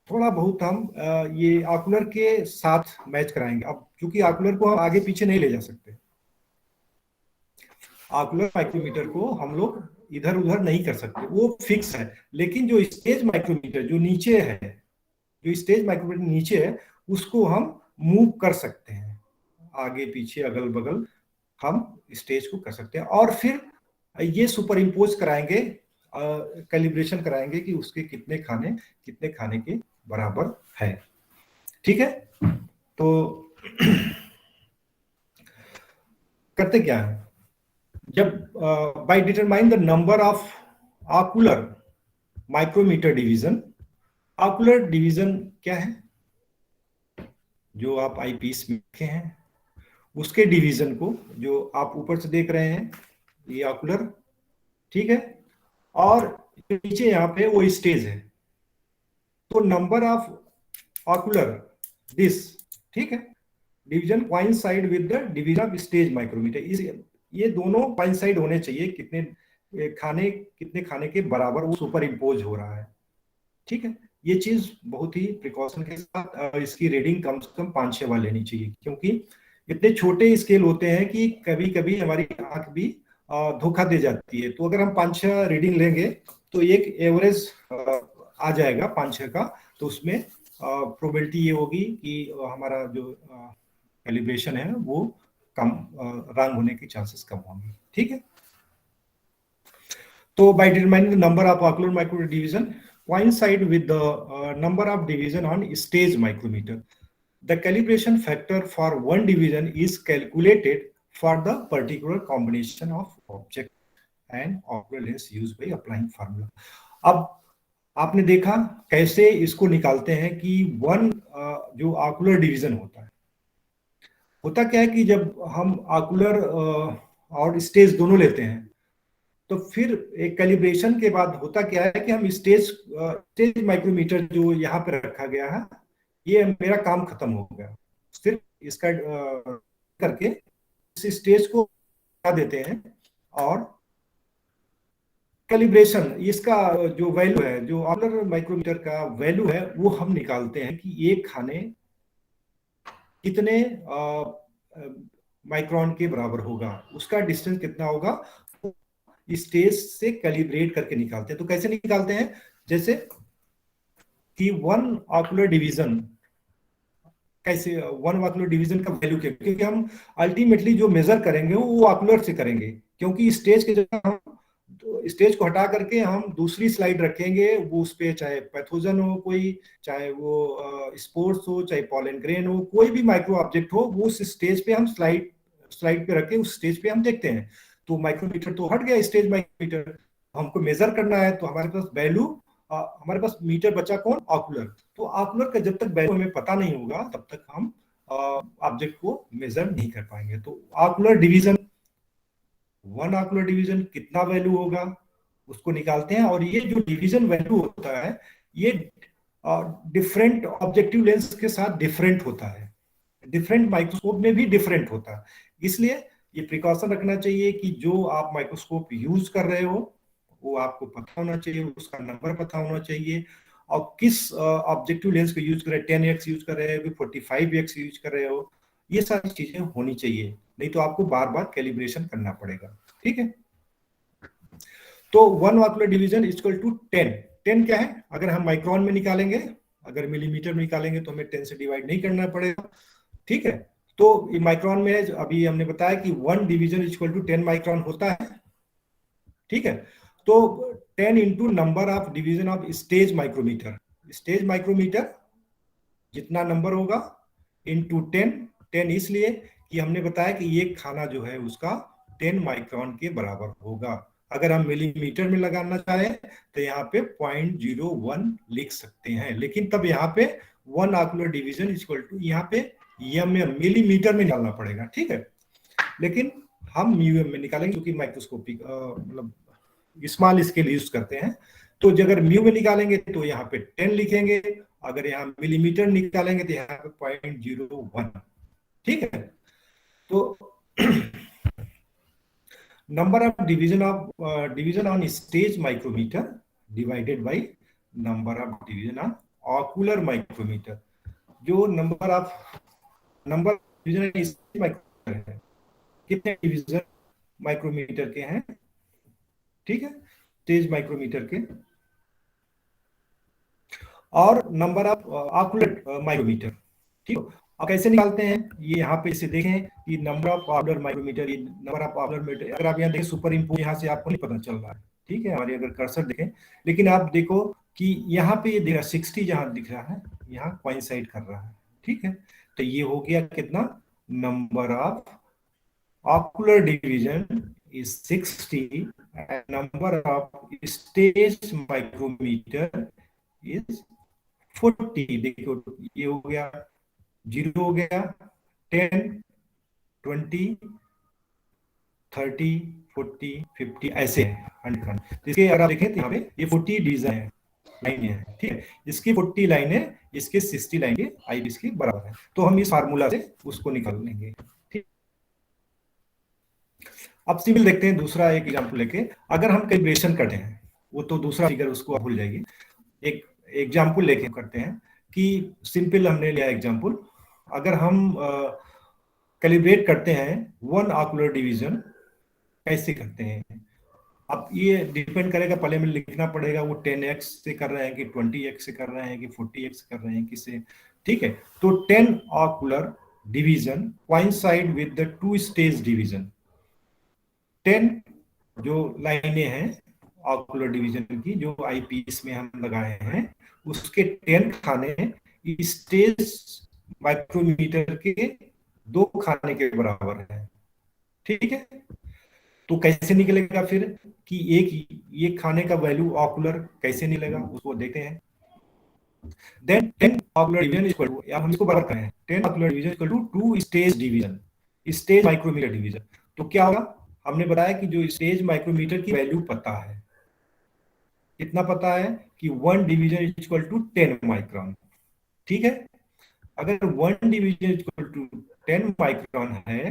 थोड़ा बहुत हम ये ऑकुलर के साथ मैच कराएंगे। अब क्योंकि ऑकुलर को हम आगे पीछे नहीं ले जा सकते, ऑकुलर माइक्रोमीटर को हम लोग इधर उधर नहीं कर सकते, वो फिक्स है। लेकिन जो स्टेज माइक्रोमीटर जो नीचे है, जो स्टेज माइक्रोमीटर नीचे है, उसको हम मूव कर सकते हैं, आगे पीछे अगल बगल हम स्टेज को कर सकते हैं, और फिर ये सुपर इम्पोज कराएंगे, कैलिब्रेशन कराएंगे कि उसके कितने खाने के बराबर है। ठीक है, तो करते क्या है, जब by determine the number of ocular micrometer division. Ocular division क्या है, जो आप आई पीस में देखे हैं उसके डिवीजन को, जो आप ऊपर से देख रहे हैं ये ऑकुलर, ठीक है, और नीचे यहाँ पे वो स्टेज है, तो नंबर ऑफ ऑकुलर दिस, ठीक है, division coincide with the division of stage micrometer. ये दोनों कोइंसाइड होने चाहिए, कितने खाने के बराबर वो सुपर इम्पोज हो रहा है। ठीक है, ये चीज बहुत ही प्रिकॉशन के साथ इसकी रीडिंग कम से कम 5-6 बार लेनी चाहिए, क्योंकि इतने छोटे स्केल होते हैं कि कभी कभी हमारी आंख भी धोखा दे जाती है। तो अगर हम 5-6 रीडिंग लेंगे तो एक एवरेज आ जाएगा 5-6 का, तो उसमें प्रोबेबिलिटी ये होगी कि हमारा जो कैलिब्रेशन है वो कम रॉन्ग होने की चांसेस कम होंगे। ठीक है, तो by determining the number of ocular micrometer division coincide with the number of division on stage micrometer, the calibration factor for one division is calculated for the particular combination of object and ocular lens used by applying formula। अब आपने देखा कैसे इसको निकालते हैं कि जो ocular division होता क्या है कि जब हम ऑकुलर और स्टेज दोनों लेते हैं तो फिर एक कैलिब्रेशन के बाद होता क्या है कि हम स्टेज माइक्रोमीटर जो यहाँ पे रखा गया है, ये मेरा काम खत्म हो गया, सिर्फ इसका करके इस स्टेज को हटा देते हैं और कैलिब्रेशन, इसका जो वैल्यू है, जो ऑक्यूलर माइक्रोमीटर का वैल्यू है, वो हम निकालते हैं कि एक खाने कितने माइक्रोन के बराबर होगा, उसका डिस्टेंस कितना होगा, स्टेज से कैलिब्रेट करके निकालते हैं। तो कैसे निकालते हैं, जैसे कि वन ऑक्यूलर डिवीजन, कैसे वन ऑक्यूलर डिवीजन का वैल्यू क्या, क्योंकि हम अल्टीमेटली जो मेजर करेंगे वो ऑक्यूलर से करेंगे, क्योंकि स्टेज के जगह हम स्टेज को हटा करके हम दूसरी स्लाइड रखेंगे, वो उस पे चाहे पैथोजन हो कोई, चाहे वो स्पोर्ट्स हो, चाहे पॉलन ग्रेन हो, कोई भी माइक्रो ऑब्जेक्ट हो, वो उस स्टेज पे हम स्लाइड पे रखे उस स्टेज पे हम देखते हैं। तो माइक्रोमीटर तो हट गया, स्टेज माइक्रोमीटर, हमको मेजर करना है, तो हमारे पास वैल्यू, हमारे पास मीटर बचा कौन, ऑक्यूलर। तो ऑक्यूलर का जब तक वैल्यू हमें पता नहीं होगा तब तक हम ऑब्जेक्ट को मेजर नहीं कर पाएंगे। तो ocular division, one ocular division कितना वैल्यू होगा उसको निकालते हैं, और ये जो डिवीजन वैल्यू होता है ये डिफरेंट ऑब्जेक्टिव लेंस के साथ डिफरेंट होता है, डिफरेंट माइक्रोस्कोप में भी डिफरेंट होता है। इसलिए ये प्रिकॉशन रखना चाहिए कि जो आप माइक्रोस्कोप यूज कर रहे हो वो आपको पता होना चाहिए, उसका नंबर पता होना चाहिए, और किस ऑब्जेक्टिव लेंस को यूज कर रहे हैं, 10x यूज कर रहे हो, 45x यूज कर रहे हो, ये सारी चीजें होनी चाहिए, नहीं तो आपको बार बार कैलिब्रेशन करना पड़ेगा। ठीक है, तो one ocular division equal to 10। 10 क्या है, अगर हम माइक्रोन में निकालेंगे, अगर मिलीमीटर में निकालेंगे तो हमें 10 से डिवाइड नहीं करना पड़ेगा। ठीक है, तो माइक्रोन में अभी हमने बताया कि one division equal to 10 micron होता है। ठीक है, तो 10 into number of division of stage micrometer, stage micrometer जितना नंबर होगा इंटू 10 इसलिए कि हमने बताया कि ये खाना जो है उसका 10 माइक्रोन के बराबर होगा। अगर हम मिलीमीटर में लगाना चाहें तो यहाँ पे 0.01 लिख सकते हैं, लेकिन तब यहाँ पे one ocular division equal to, यहाँ पे मिलीमीटर में निकालना पड़ेगा। ठीक है, लेकिन हम म्यूएम में निकालेंगे क्योंकि माइक्रोस्कोपिक मतलब स्मॉल स्केल यूज करते हैं। तो अगर म्यू में निकालेंगे तो यहाँ पे 10 लिखेंगे, अगर यहाँ मिलीमीटर निकालेंगे तो यहाँ पे 0.01। ठीक है, तो number of division on stage micrometer divided by number of division on ocular micrometer. जो number division on stage micrometer है, कितने डिवीजन माइक्रोमीटर के हैं, ठीक है, स्टेज माइक्रोमीटर के, और नंबर ऑफ ऑक्यूलर माइक्रोमीटर। ठीक है, अब कैसे निकालते हैं, ये यहाँ पे इसे देखें कि नंबर ऑफ ऑक्यूलर माइक्रोमीटर, ये नंबर ऑफ ऑक्यूलर मीटर, अगर आप यहाँ देखें सुपर इम्पोज, यहाँ से आपको नहीं पता चल रहा है। ठीक है, हमारी अगर कर्सर देखें, लेकिन आप देखो कि यहाँ पे ये दिख रहा है 60, जहाँ दिख रहा है यहाँ कोइंसाइड कर रहा है। ठीक है, तो ये हो गया कितना, number of ocular division is 60 and number of stage micrometer is 40। देखो ये हो गया 0 हो गया, 10, 20, 30, 40, 50 ऐसे है 100। इसके अगर आप देखें तो यहाँ पे ये 40 डिवीजन है, लाइन है। ठीक है, इसकी 40 लाइन है, इसके 60 लाइन के आई इसके बराबर है। तो हम इस फार्मूला से उसको निकाल लेंगे। अब सिंपल देखते हैं, दूसरा एक एग्जांपल लेके, अगर हम कैलिब्रेशन करते हैं, वो तो दूसरा फिगर उसको आप भूल जाइए, एक एग्जांपल लेके करते हैं कि सिंपल हमने लिया एग्जांपल, अगर हम कैलिब्रेट करते हैं वन ऑक्यूलर डिवीजन, कैसे करते हैं, अब ये डिपेंड करेगा, पहले में लिखना पड़ेगा वो 10x से कर रहे हैं कि 20x से कर रहे हैं कि 40x कर रहे हैं किसे। ठीक है, तो 10 ocular division coincide with the 2 stage division. 10 जो लाइनें हैं ऑक्यूलर डिवीजन की, जो आईपीस में हम लगाए हैं, उसके 10 खाने स्टेज माइक्रोमीटर के 2 खाने के बराबर है। ठीक है, तो कैसे निकलेगा फिर कि एक खाने का वैल्यू ऑक्यूलर कैसे निकलेगा, उसको देखते हैं। Then 10 ocular division equal to, या हम इसको बराबर करें, 10 ocular division equal to 2 stage division, stage micrometer division. तो क्या होगा, हमने बताया कि जो स्टेज माइक्रोमीटर की वैल्यू पता है, कितना पता है कि 1 डिवीजन इक्वल टू 10 माइक्रोन। ठीक है, अगर 1 डिवीजन इक्वल टू 10 माइक्रोन है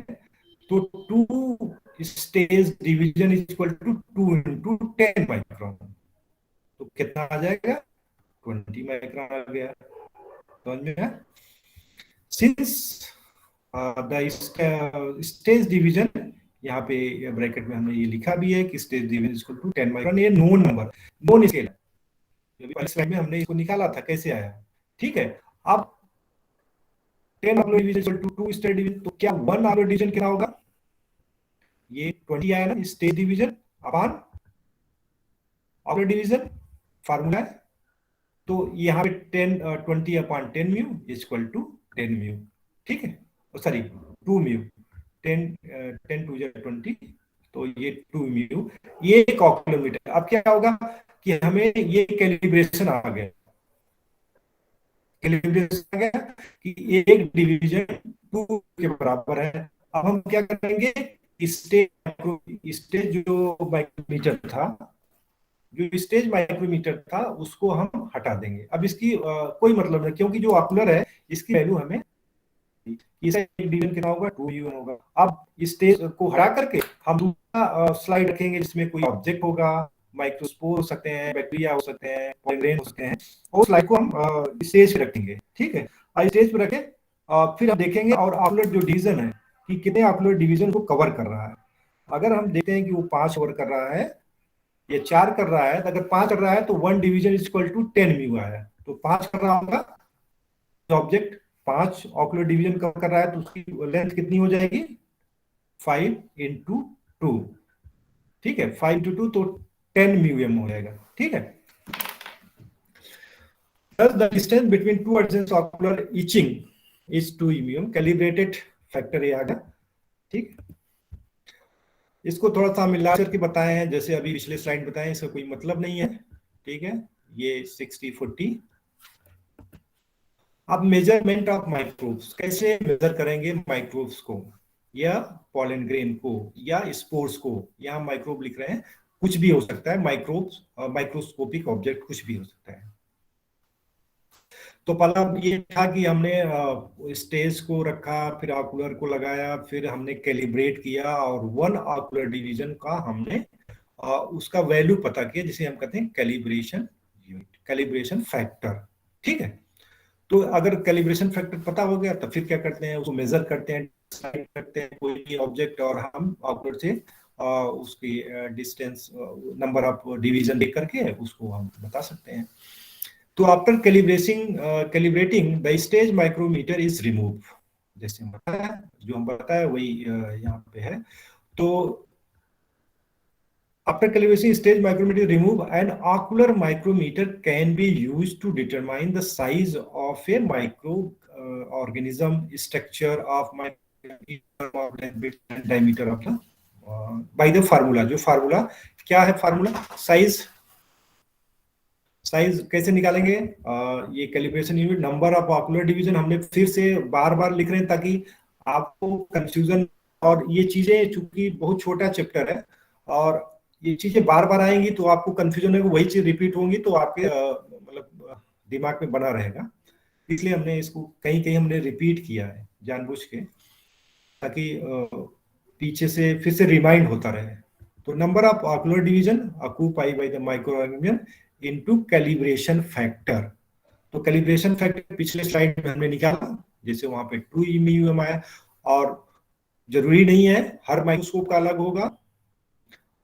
तो 2 stage division equal to 2 into 10 micron, तो कितना आ जाएगा? 20 माइक्रोन आ गया। समझ में है? सिंस द स्टेज डिवीजन, यहाँ पे ब्रैकेट में हमने ये लिखा भी है कि stage division equal to 10 micron, ये नोन नंबर, नोन स्केल। पहले स्लाइड में हमने इसको निकाला था, कैसे आया, ठीक है। अब 10 ocular division equal to 2 stage division, तो क्या 1 आर्कुलर डिवीजन कितना होगा? ये 20 आया ना, stage division upon ocular division formula है। तो यहाँ पे 20 upon 10 mu equal to 10 mu, ठीक है, सॉरी 2 म्यू, 10 टू 20, तो ये 2 म्यू, ये एक आर्कुलर मीटर। अब क्या होगा कि हमें ये कैलिब्रेशन आ गया, कैलिब्रेशन आ गया कि एक डिवीजन 2 के बराबर है। अब हम क्या करेंगे, स्टेज जो माइक्रोमीटर था, जो स्टेज माइक्रोमीटर था उसको हम हटा देंगे। अब इसकी कोई मतलब नहीं, क्योंकि जो आर्कुलर है इसकी वैल्यू हमें, इसका एक डिवीजन कितना होगा? 2 म्यू होगा। अब स्टेज को हटा करके हम दूसरा स्लाइड रखेंगे जिसमें कोई ऑब्जेक्ट होगा, माइक्रोस्पोर हो सकते हैं, बैक्टीरिया हो सकते हैं, पॉलिग्रेन हो सकते हैं, और स्लाइड को हम स्टेज पे रखेंगे, ठीक है। स्टेज पे रखे फिर हम देखेंगे और आर्कुलर जो डिवीजन है कि कितने आर्कुलर डिवीजन को कवर कर रहा है। अगर हम देखते हैं कि वो 5 कवर कर रहा है, ये 4 कर रहा है, तो अगर 5 कर रहा है तो 1 डिवीजन इक्वल टू 10 म्यू आया। तो 5 कर रहा होगा ऑब्जेक्ट, 5 ऑक्यूलर डिवीजन कवर कर रहा है, तो उसकी लेंथ कितनी हो जाएगी? 5 इंटू 2, ठीक है, 5 इंटू 2 तो 10 म्यूएम हो जाएगा, ठीक है। Thus the distance between two adjacent ocular etching is 2 mu m, calibrated factor ये आ गया, ठीक। इसको थोड़ा सा मिला करके बताए हैं, जैसे अभी पिछले स्लाइड बताए, इसका कोई मतलब नहीं है, ठीक है। ये 60-40। अब मेजरमेंट ऑफ माइक्रोब्स, कैसे मेजर करेंगे माइक्रोब्स को या पॉलन ग्रेन को या स्पोर्स को? यहाँ माइक्रोब लिख रहे हैं, कुछ भी हो सकता है, माइक्रोब्स, माइक्रोस्कोपिक ऑब्जेक्ट कुछ भी हो सकता है। तो पहला ये था कि हमने स्टेज को रखा, फिर आर्कुलर को लगाया, फिर हमने कैलिब्रेट किया और 1 आर्कुलर डिवीजन का हमने उसका वैल्यू पता किया, जिसे हम कहते हैं कैलिब्रेशन यूनिट, कैलिब्रेशन फैक्टर, ठीक है। तो अगर कैलिब्रेशन फैक्टर पता हो गया तो फिर क्या करते हैं, उसको मेजर करते हैं, डिसाइड करते हैं कोई भी ऑब्जेक्ट, और हम आर्कुलर से उसकी डिस्टेंस, नंबर ऑफ डिवीजन देख करके उसको हम बता सकते हैं। तो after calibrating the stage micrometer is remove, जैसे हम बताया, जो हम बताया वही यहाँ पे है। तो after calibration stage micrometer remove, and ocular micrometer can be used to determine the size of a microorganism, structure of diameter of the by the formula. जो फार्मूला क्या है, फार्मूला साइज कैसे निकालेंगे? ये calibration unit, number of ocular division, हमने फिर से बार बार लिख रहे हैं ताकि आपको कंफ्यूजन, और ये चीजें चूंकि बहुत छोटा चैप्टर है और ये चीजें बार बार आएंगी तो आपको कंफ्यूजन है, वही चीज रिपीट होंगी तो आपके मतलब दिमाग में बना रहेगा। इसलिए हमने इसको कहीं कहीं हमने रिपीट किया है जानबूझ के, ताकि पीछे से फिर से रिमाइंड होता रहे। तो number of ocular division occupied by the microorganism into calibration factor. तो कैलिब्रेशन फैक्टर पिछले स्लाइड में हमने निकाला, जैसे वहां पे 2 म्यूएम आया, और जरूरी नहीं है हर माइक्रोस्कोप का अलग होगा,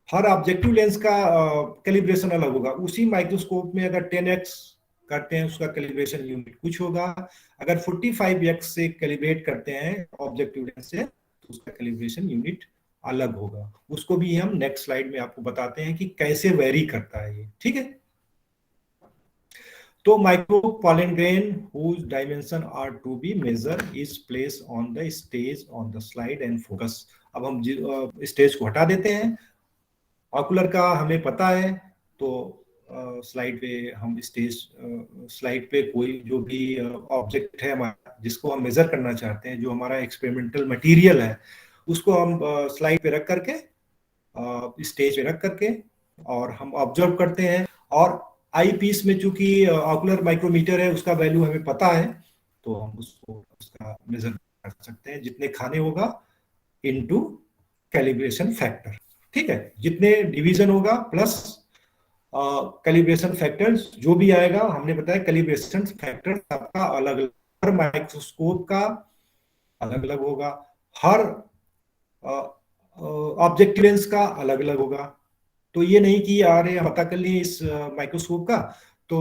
हर ऑब्जेक्टिव लेंस का कैलिब्रेशन अलग होगा। उसी माइक्रोस्कोप में अगर 10x करते हैं उसका कैलिब्रेशन यूनिट कुछ होगा, अगर 45x से कैलिब्रेट करते हैं ऑब्जेक्टिव लेंस से तो उसका कैलिब्रेशन यूनिट अलग होगा। उसको भी हम नेक्स्ट स्लाइड में आपको बताते हैं कि कैसे वेरी करता है ये, ठीक है। तो micro pollen grain whose dimension are to be measured is placed on the stage on the slide and focus। अब हम स्टेज को हटा देते हैं, ऑकुलर का हमें पता है, तो स्लाइड पे हम स्लाइड पे कोई जो भी ऑब्जेक्ट है हमारा जिसको हम मेजर करना चाहते हैं, जो हमारा एक्सपेरिमेंटल मटेरियल है, उसको हम स्लाइड पे रख करके, स्टेज पे रख करके, और हम ऑब्जर्व करते हैं। और आई पीस में चूंकि ऑकुलर माइक्रोमीटर है उसका वैल्यू हमें पता है, तो हम उसको उसका मेजर कर सकते हैं। जितने खाने होगा इनटू कैलिब्रेशन फैक्टर, ठीक है। जितने डिवीजन होगा प्लस कैलिब्रेशन फैक्टर जो भी आएगा, हमने बताया कैलिब्रेशन फैक्टर सबका अलग अलग, हर माइक्रोस्कोप का अलग अलग होगा, हर ऑब्जेक्टिव लेंस का अलग अलग होगा। तो ये नहीं कि यार हम पता कर लिए इस माइक्रोस्कोप का तो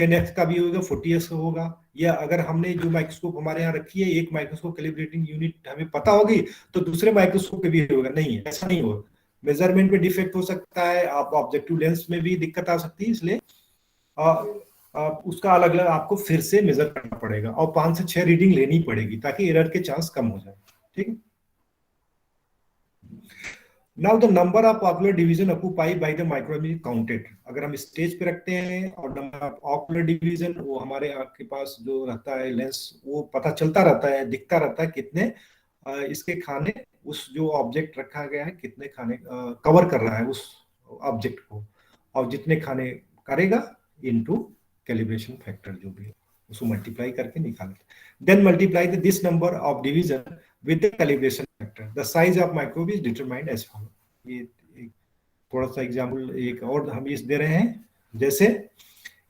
10x का भी होगा, 40x का होगा, या अगर हमने जो माइक्रोस्कोप हमारे यहाँ रखी है, एक माइक्रोस्कोप कैलिब्रेटिंग यूनिट हमें पता होगी तो दूसरे माइक्रोस्कोप के भी होगा, नहीं है, ऐसा नहीं होगा। मेजरमेंट में डिफेक्ट हो सकता है, आप ऑब्जेक्टिव लेंस में भी दिक्कत आ सकती है, इसलिए उसका अलग अलग आपको फिर से मेजर करना पड़ेगा और 5 से 6 रीडिंग लेनी पड़ेगी ताकि एरर के चांस कम हो जाए, ठीक है। Now the number of ocular division occupied by the microimage counted. अगर हम स्टेज पे रखते हैं और नंबर ऑफ ऑकुलर डिवीजन, वो हमारे आँख के पास जो रहता है लेंस, वो पता चलता रहता है, दिखता रहता है कितने इसके खाने उस जो ऑब्जेक्ट रखा गया है कितने खाने कवर कर रहा है उस ऑब्जेक्ट को, और जितने खाने करेगा इनटू कैलिब्रेशन फैक्टर जो भी है उसको मल्टीप्लाई करके निकालते हैं। Then multiply this number of division with the calibration factor. The size of microbe is determined as follows. ये थोड़ा सा एग्जाम्पल एक और हम इस दे रहे हैं, जैसे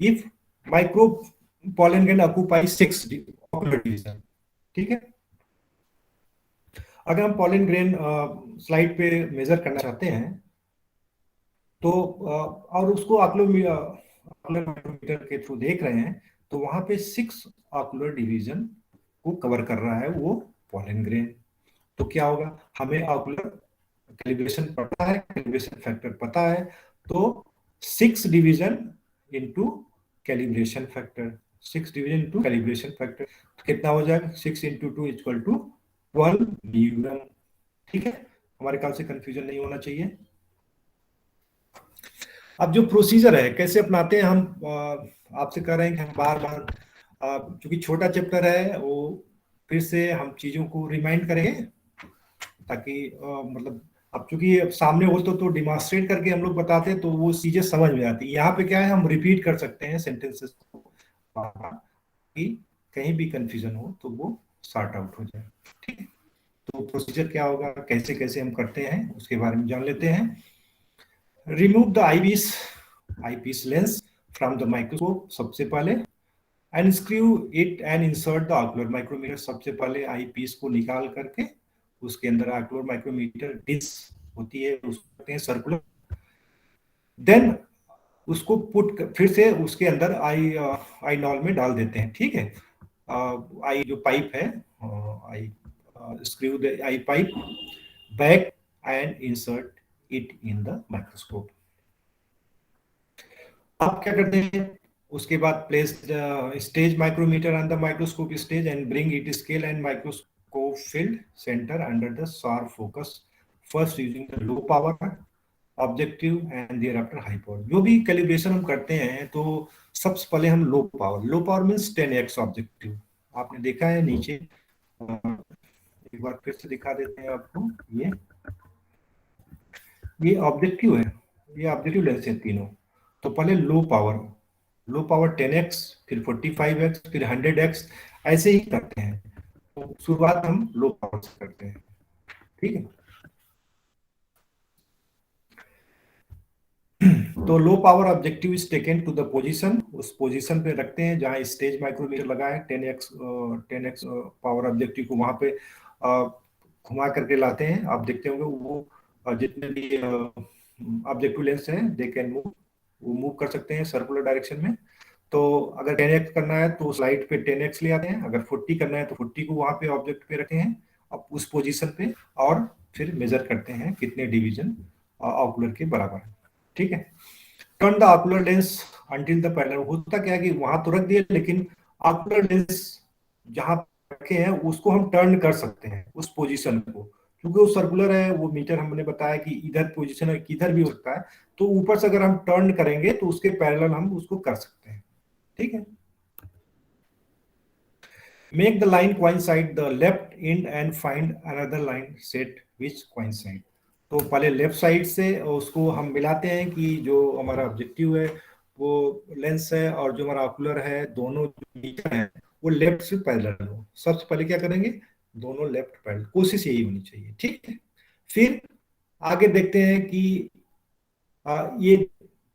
if microbe pollen grain occupy 6 ocular division, ठीक है। अगर हम pollen grain स्लाइड पे मेजर करना चाहते हैं तो और उसको ऑकुलर माइक्रोमीटर के थ्रू देख रहे हैं तो वहां पे 6 ऑकुलर डिवीजन को कवर कर रहा है वो पॉलन ग्रेन। तो क्या होगा, हमें ऑकुलर कैलिब्रेशन पता है, कैलिब्रेशन फैक्टर पता है, तो 6 division into calibration factor, 6 division into calibration factor कितना हो जाएगा, 6 इंटू 2 इक्वल टू 12 डिवीजन, ठीक है। हमारे ख्याल से कंफ्यूजन नहीं होना चाहिए। अब जो प्रोसीजर है कैसे अपनाते हैं हम, आपसे कह रहे हैं कि हम बार बार क्योंकि छोटा चैप्टर है वो फिर से हम चीजों को रिमाइंड करेंगे ताकि मतलब अब चूंकि सामने हो तो डिमॉन्स्ट्रेट करके हम लोग बताते हैं तो वो चीजें समझ में आती है। यहाँ पे क्या है, हम रिपीट कर सकते हैं सेंटेंसेस को कि कहीं भी कंफ्यूजन हो तो वो सॉर्ट आउट हो जाए, ठीक है। तो प्रोसीजर क्या होगा, कैसे कैसे हम करते हैं उसके बारे में जान लेते हैं। Remove the eyepiece lens from the microscope, सबसे पहले unscrew it and insert the ocular micrometer, सबसे पहले आई पीस को निकाल करके उसके अंदर ऑकुलर माइक्रोमीटर डिश होती है उसको करते हैं सर्कुलर, देन उसको पुट फिर से उसके अंदर आई नॉल में डाल देते हैं, ठीक है। आई जो पाइप है eye screw the eye pipe back and insert it in the microscope. आप क्या करते हैं, उसके बाद place stage micrometer on the microscope stage and bring it scale and microscope field centre under the sharp focus, first using the low power objective and thereafter high power. जो भी calibration हम करते हैं तो सबसे पहले हम low power means 10x objective, आपने देखा है नीचे, एक बार फिर से दिखा देते हैं आपको। ये ऑब्जेक्टिव है, ये ऑब्जेक्टिव लेंस है तीनों। तो पहले लो पावर 10x, फिर 45x, फिर 100x, ऐसे ही करते हैं। तो शुरुआत हम लो पावर से करते हैं, ठीक है। तो low power objective is taken to the position, उस पोजीशन पे रखते हैं जहां स्टेज माइक्रोमीटर लगा है। 10x पावर ऑब्जेक्टिव को वहां पे घुमा करके लाते हैं। आप देखते होंगे वो जितने भी ऑब्जेक्टिव लेंस हैं दे कैन मूव, वो मूव कर सकते हैं सर्कुलर डायरेक्शन में। तो अगर 10x करना है तो स्लाइड पे 10x ले आते हैं, अगर 40 करना है तो 40 को वहां पे ऑब्जेक्ट पे रखते हैं अब उस पोजीशन पे, और फिर मेजर करते हैं कितने डिवीजन ऑकुलर के बराबर है, ठीक है। Turn the ocular lens until the parallel, होता क्या है कि वहां तो रख दिए लेकिन ऑकुलर लेंस जहां रखे हैं उसको हम टर्न कर सकते हैं उस पोजीशन को, क्योंकि वो सर्कुलर है, वो मीटर हमने बताया कि इधर पोजीशन है किधर भी होता है, तो ऊपर से अगर हम टर्न करेंगे तो उसके पैरेलल हम उसको कर सकते हैं, ठीक है। Make the line coincide the left end and find another line set which coincide। तो पहले लेफ्ट साइड से उसको हम मिलाते हैं कि जो हमारा ऑब्जेक्टिव है वो लेंस है और जो हमारा ऑकुलर है दोनों मीटर है वो लेफ्ट से पैरेलल हो। सबसे पहले क्या करेंगे, दोनों लेफ्ट पैरेलल, कोशिश यही होनी चाहिए, ठीक है। फिर आगे देखते हैं कि ये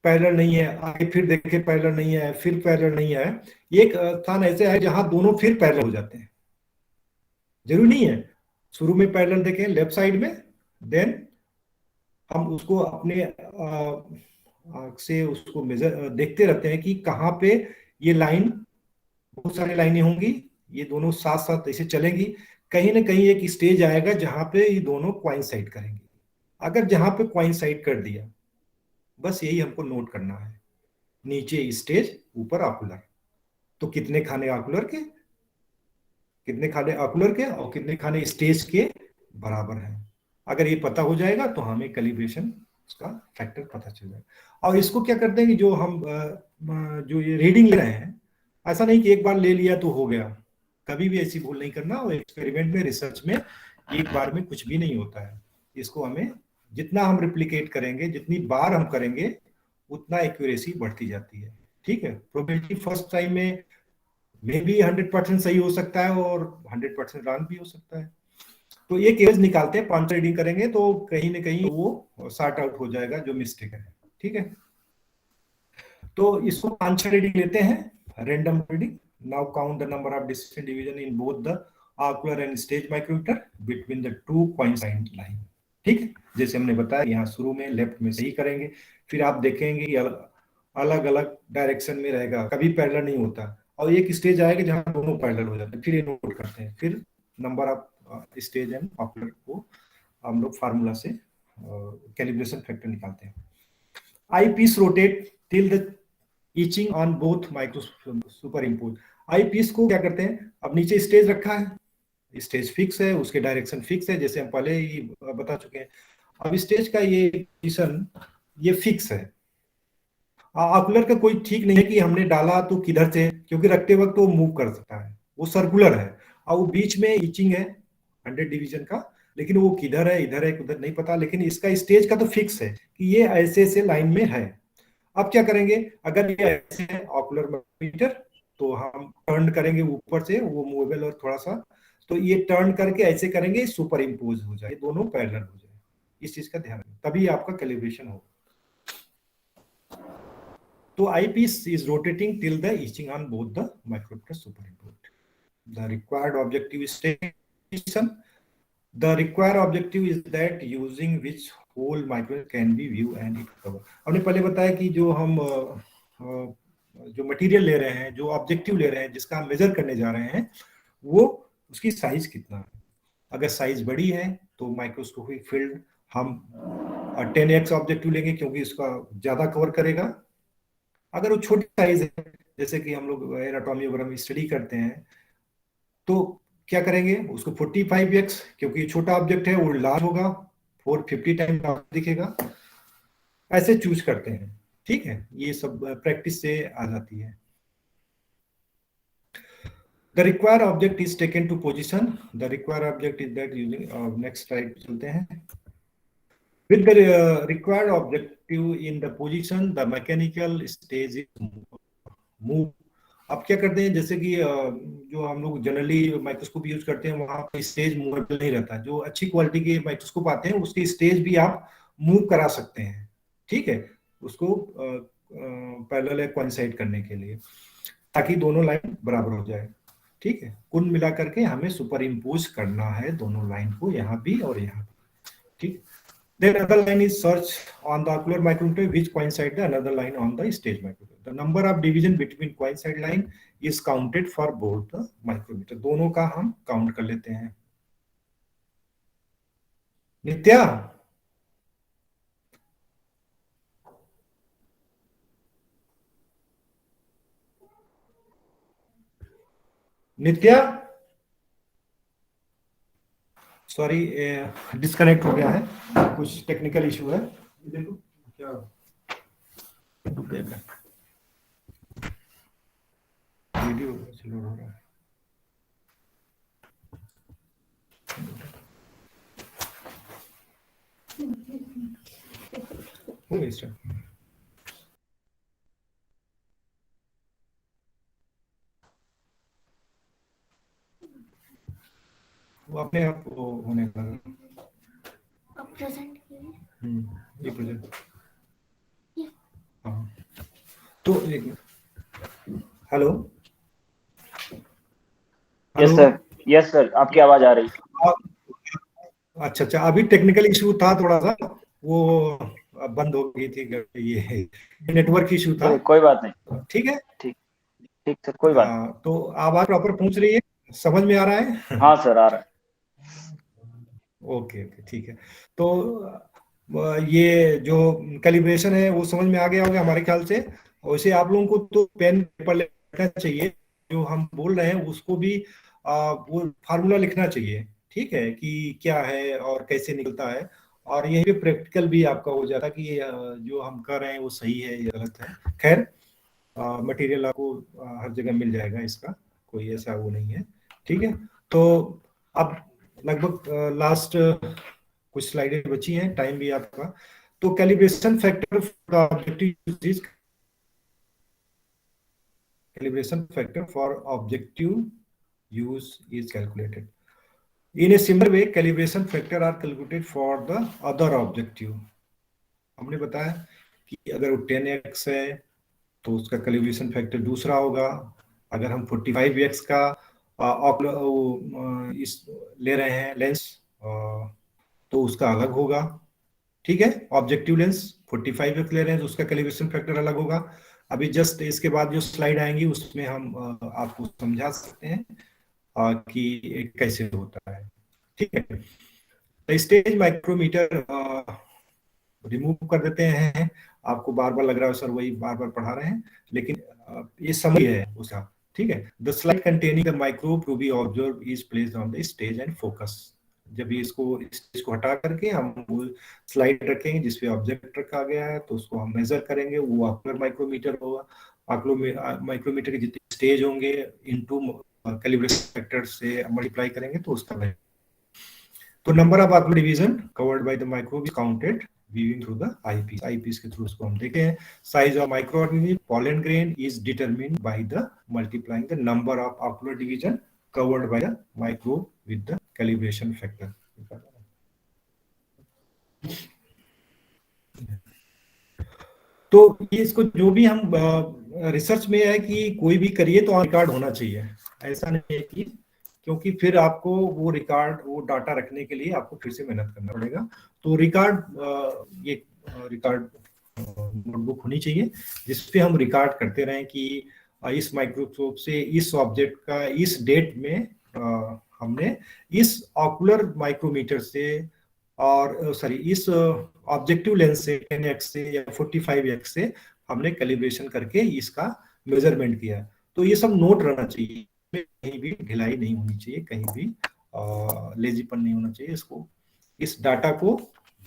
पैरेलल नहीं है, आगे फिर देखें पैरेलल नहीं है, फिर पैरेलल नहीं है। एक स्थान ऐसे है जहां दोनों फिर पैरेलल हो जाते हैं, जरूरी नहीं है शुरू में पैरेलल देखें लेफ्ट साइड में, देन हम उसको अपने से उसको मेजर देखते रहते हैं कि कहाँ पे ये लाइन, बहुत सारी लाइनें होंगी, ये दोनों साथ साथ ऐसे चलेंगी, कहीं ना कहीं एक स्टेज आएगा जहां पे ये दोनों क्वाइंसाइड करेंगे। अगर जहां पे क्वाइंसाइड कर दिया, बस यही हमको नोट करना है, नीचे स्टेज ऊपर ऑकुलर, तो कितने खाने ऑकुलर के, कितने खाने ऑकुलर के और कितने खाने स्टेज के बराबर हैं। अगर ये पता हो जाएगा तो हमें कैलिब्रेशन उसका फैक्टर पता चल जाएगा। और इसको क्या करते हैं कि जो हम जो ये रीडिंग ले रहे हैं, ऐसा नहीं कि एक बार ले लिया तो हो गया, कभी भी ऐसी भूल नहीं करना। और एक्सपेरिमेंट में, रिसर्च में एक बार में कुछ भी नहीं होता है। इसको हमें जितना हम रिप्लिकेट करेंगे, जितनी बार हम करेंगे, उतना एक्यूरेसी बढ़ती जाती है, ठीक है। प्रोबेबिलिटी फर्स्ट टाइम में मे भी 100% सही हो सकता है और 100% रॉन्ग भी हो सकता है। तो एक एवरेज निकालते हैं, 5 रीडिंग करेंगे तो कहीं ना कहीं वो सॉर्ट आउट हो जाएगा जो मिस्टेक है, ठीक है। तो इसको 5-6 रीडिंग लेते हैं, random reading. Now count the number of distance division in both the ocular and stage micrometer between the two coincide line, ठीक है। जैसे हमने बताया, यहाँ शुरू में लेफ्ट में सही करेंगे, फिर आप देखेंगे कि अलग अलग डायरेक्शन में रहेगा, कभी पैरेलल नहीं होता, और एक स्टेज आएगा जहां दोनों पैरेलल हो जाते हैं, फिर ये नोट करते हैं। फिर number of stage and ocular को हम लोग फार्मूला से कैलिब्रेशन फैक्टर निकालते हैं। Eyepiece rotate till the etching on both micro superimpose. Eyepiece को क्या करते हैं, अब नीचे स्टेज रखा है, स्टेज फिक्स है, उसके डायरेक्शन फिक्स है, जैसे हम पहले ही बता चुके हैं। अब स्टेज का ये पोजीशन ये फिक्स है। ऑकुलर का कोई ठीक नहीं है कि हमने डाला तो किधर से, क्योंकि रखते वक्त वो मूव कर सकता है, वो सर्कुलर है, और वो बीच में ईचिंग है 100 डिवीजन का, लेकिन वो किधर है, इधर है उधर नहीं पता। लेकिन इसका स्टेज का तो फिक्स है कि ये ऐसे ऐसे लाइन में है। अब क्या करेंगे, अगर ये ऐसे है ऑकुलर मीटर, तो हम टर्न करेंगे ऊपर से, वो मूवेबल और थोड़ा सा, तो ये टर्न करके ऐसे करेंगे, सुपर इम्पोज हो जाए, दोनों पैरेलल हो जाए। इस चीज का ध्यान रखें, तभी आपका कैलिब्रेशन हो। तो eyepiece is rotating till the etching on both the micrometer superimposed. The required objective station. The required objective is that using which whole micrometer can be viewed and it cover. हमने पहले बताया कि जो हम जो material ले रहे हैं, जो ऑब्जेक्टिव ले रहे हैं, जिसका हम मेजर करने जा रहे हैं, वो उसकी साइज कितना है। अगर साइज बड़ी है तो माइक्रोस्कोपिक फील्ड हम 10x ऑब्जेक्टिव लेंगे, क्योंकि इसका ज्यादा कवर करेगा। अगर वो छोटी साइज है, जैसे कि हम लोग एनाटॉमी वगैरह में स्टडी करते हैं, तो क्या करेंगे, उसको 45x, क्योंकि छोटा ऑब्जेक्ट है, वो लार्ज होगा, 450 टाइम दिखेगा, ऐसे चूज करते हैं, ठीक है। ये सब प्रैक्टिस से आ जाती है। The required object is taken to position. The required object is that using next slide चलते हैं। With the required objective in the position, the mechanical stage is move. अब क्या करते हैं, जैसे कि जो हम लोग जनरली माइक्रोस्कोप यूज करते हैं, वहां पे स्टेज मूवेबल नहीं रहता। जो अच्छी क्वालिटी के माइक्रोस्कोप आते हैं, उसके स्टेज भी आप मूव करा सकते हैं, ठीक है, उसको पैरेलल कोइंसाइड करने के लिए, ताकि दोनों लाइन बराबर हो जाए, ठीक है। कुल मिला करके हमें सुपर इम्पोज करना है दोनों लाइन को, यहाँ भी और यहाँ भी, ठीक। Then another line is searched on the ocular micrometer which coincide the another line on the stage micrometer. The number of division between coincide line is counted for both the micrometer. दोनों का हम count कर लेते हैं। नित्या, नित्या, sorry disconnect हो गया है, कुछ टेक्निकल इशू है। देखो क्या वीडियो चलो हो रहा है। हो गई स्टार्ट। वो अपने आप वो होने लगा। अब प्रेजेंट कीजिए। ये प्रेजेंट। हाँ, तो एक minute. Hello yes hello. Sir, yes sir, आपकी आवाज आ रही है। अच्छा अच्छा, अभी टेक्निकल इशू था थोड़ा सा, वो बंद हो गई थी, ये नेटवर्क इशू था। चलिए कोई बात नहीं। ठीक है। ठीक, ठीक सर, कोई बात नहीं। तो आवाज प्रॉपर पहुंच रही है, समझ में आ रहा है? हाँ सर, आ रहा है। ओके ओके, ठीक है। तो ये जो कैलिब्रेशन है वो समझ में आ गया होगा हमारे ख्याल से। वैसे आप लोगों को तो पेन पेपर लिखना चाहिए, जो हम बोल रहे हैं उसको भी वो फार्मूला लिखना चाहिए, ठीक है, कि क्या है और कैसे निकलता है। और यही पे प्रैक्टिकल भी आपका हो जाता है कि जो हम कर रहे हैं वो सही है या गलत है। खैर, मटेरियल आपको हर जगह मिल जाएगा, इसका कोई ऐसा वो नहीं है। ठीक है। तो अब लगभग लास्ट कुछ स्लाइडें बची हैं, टाइम भी आपका। तो कैलिब्रेशन फैक्टर का objective, calibration factor for objective use is calculated. In a similar way, calibration factor are calculated for the other objective. हमने बताया कि अगर वो 10x है तो उसका कैलिब्रेशन फैक्टर दूसरा होगा। अगर हम 45x का इस ले रहे हैं लेंस, तो उसका अलग होगा। ठीक है, ऑब्जेक्टिव लेंस 45x ले रहे हैं तो उसका कैलिब्रेशन फैक्टर अलग होगा। अभी जस्ट इसके बाद जो स्लाइड आएंगी उसमें हम आपको समझा सकते हैं कि कैसे होता है। ठीक है। स्टेज माइक्रोमीटर रिमूव कर देते हैं। आपको बार बार लग रहा है सर वही बार बार पढ़ा रहे हैं, लेकिन ये समझ है उसका। ठीक है। The slide containing the microbe to be observe is placed on the stage and focus. जब ये इसको स्टेज को हटा करके हम वो स्लाइड रखेंगे जिसपे ऑब्जेक्ट रखा गया है, तो उसको हम मेजर करेंगे, वो ऑकुलर माइक्रोमीटर होगा। माइक्रोमीटर के जितने स्टेज होंगे इनटू कैलिब्रेशन फैक्टर से मल्टीप्लाई करेंगे तो उसका वैल्यू। तो number of ocular division covered by the microbe is counted viewing through the eyepiece. eyepiece के थ्रू उसको हम देखते हैं। Size of microorganism pollen grain is determined by the multiplying the number of ocular division covered by the microbe with the calibration factor. तो ये इसको जो भी हम रिसर्च में है कि कोई भी करिए तो रिकॉर्ड होना चाहिए। ऐसा नहीं है कि, क्योंकि फिर आपको वो रिकॉर्ड, वो डाटा रखने के लिए आपको फिर से मेहनत करना पड़ेगा। तो रिकॉर्ड, ये रिकॉर्ड नोटबुक होनी चाहिए जिसपे हम रिकॉर्ड करते रहें कि इस माइक्रोस्कोप से इस ऑब्जेक्ट का इस डेट में हमने इस ऑकुलर माइक्रोमीटर से और सॉरी इस ऑब्जेक्टिव लेंस से 10x से या 45x से हमने कैलिब्रेशन करके इसका मेजरमेंट किया। तो ये सब नोट रहना चाहिए, कहीं भी ढिलाई नहीं होनी चाहिए, कहीं भी लेजीपन नहीं होना चाहिए। इसको, इस डाटा को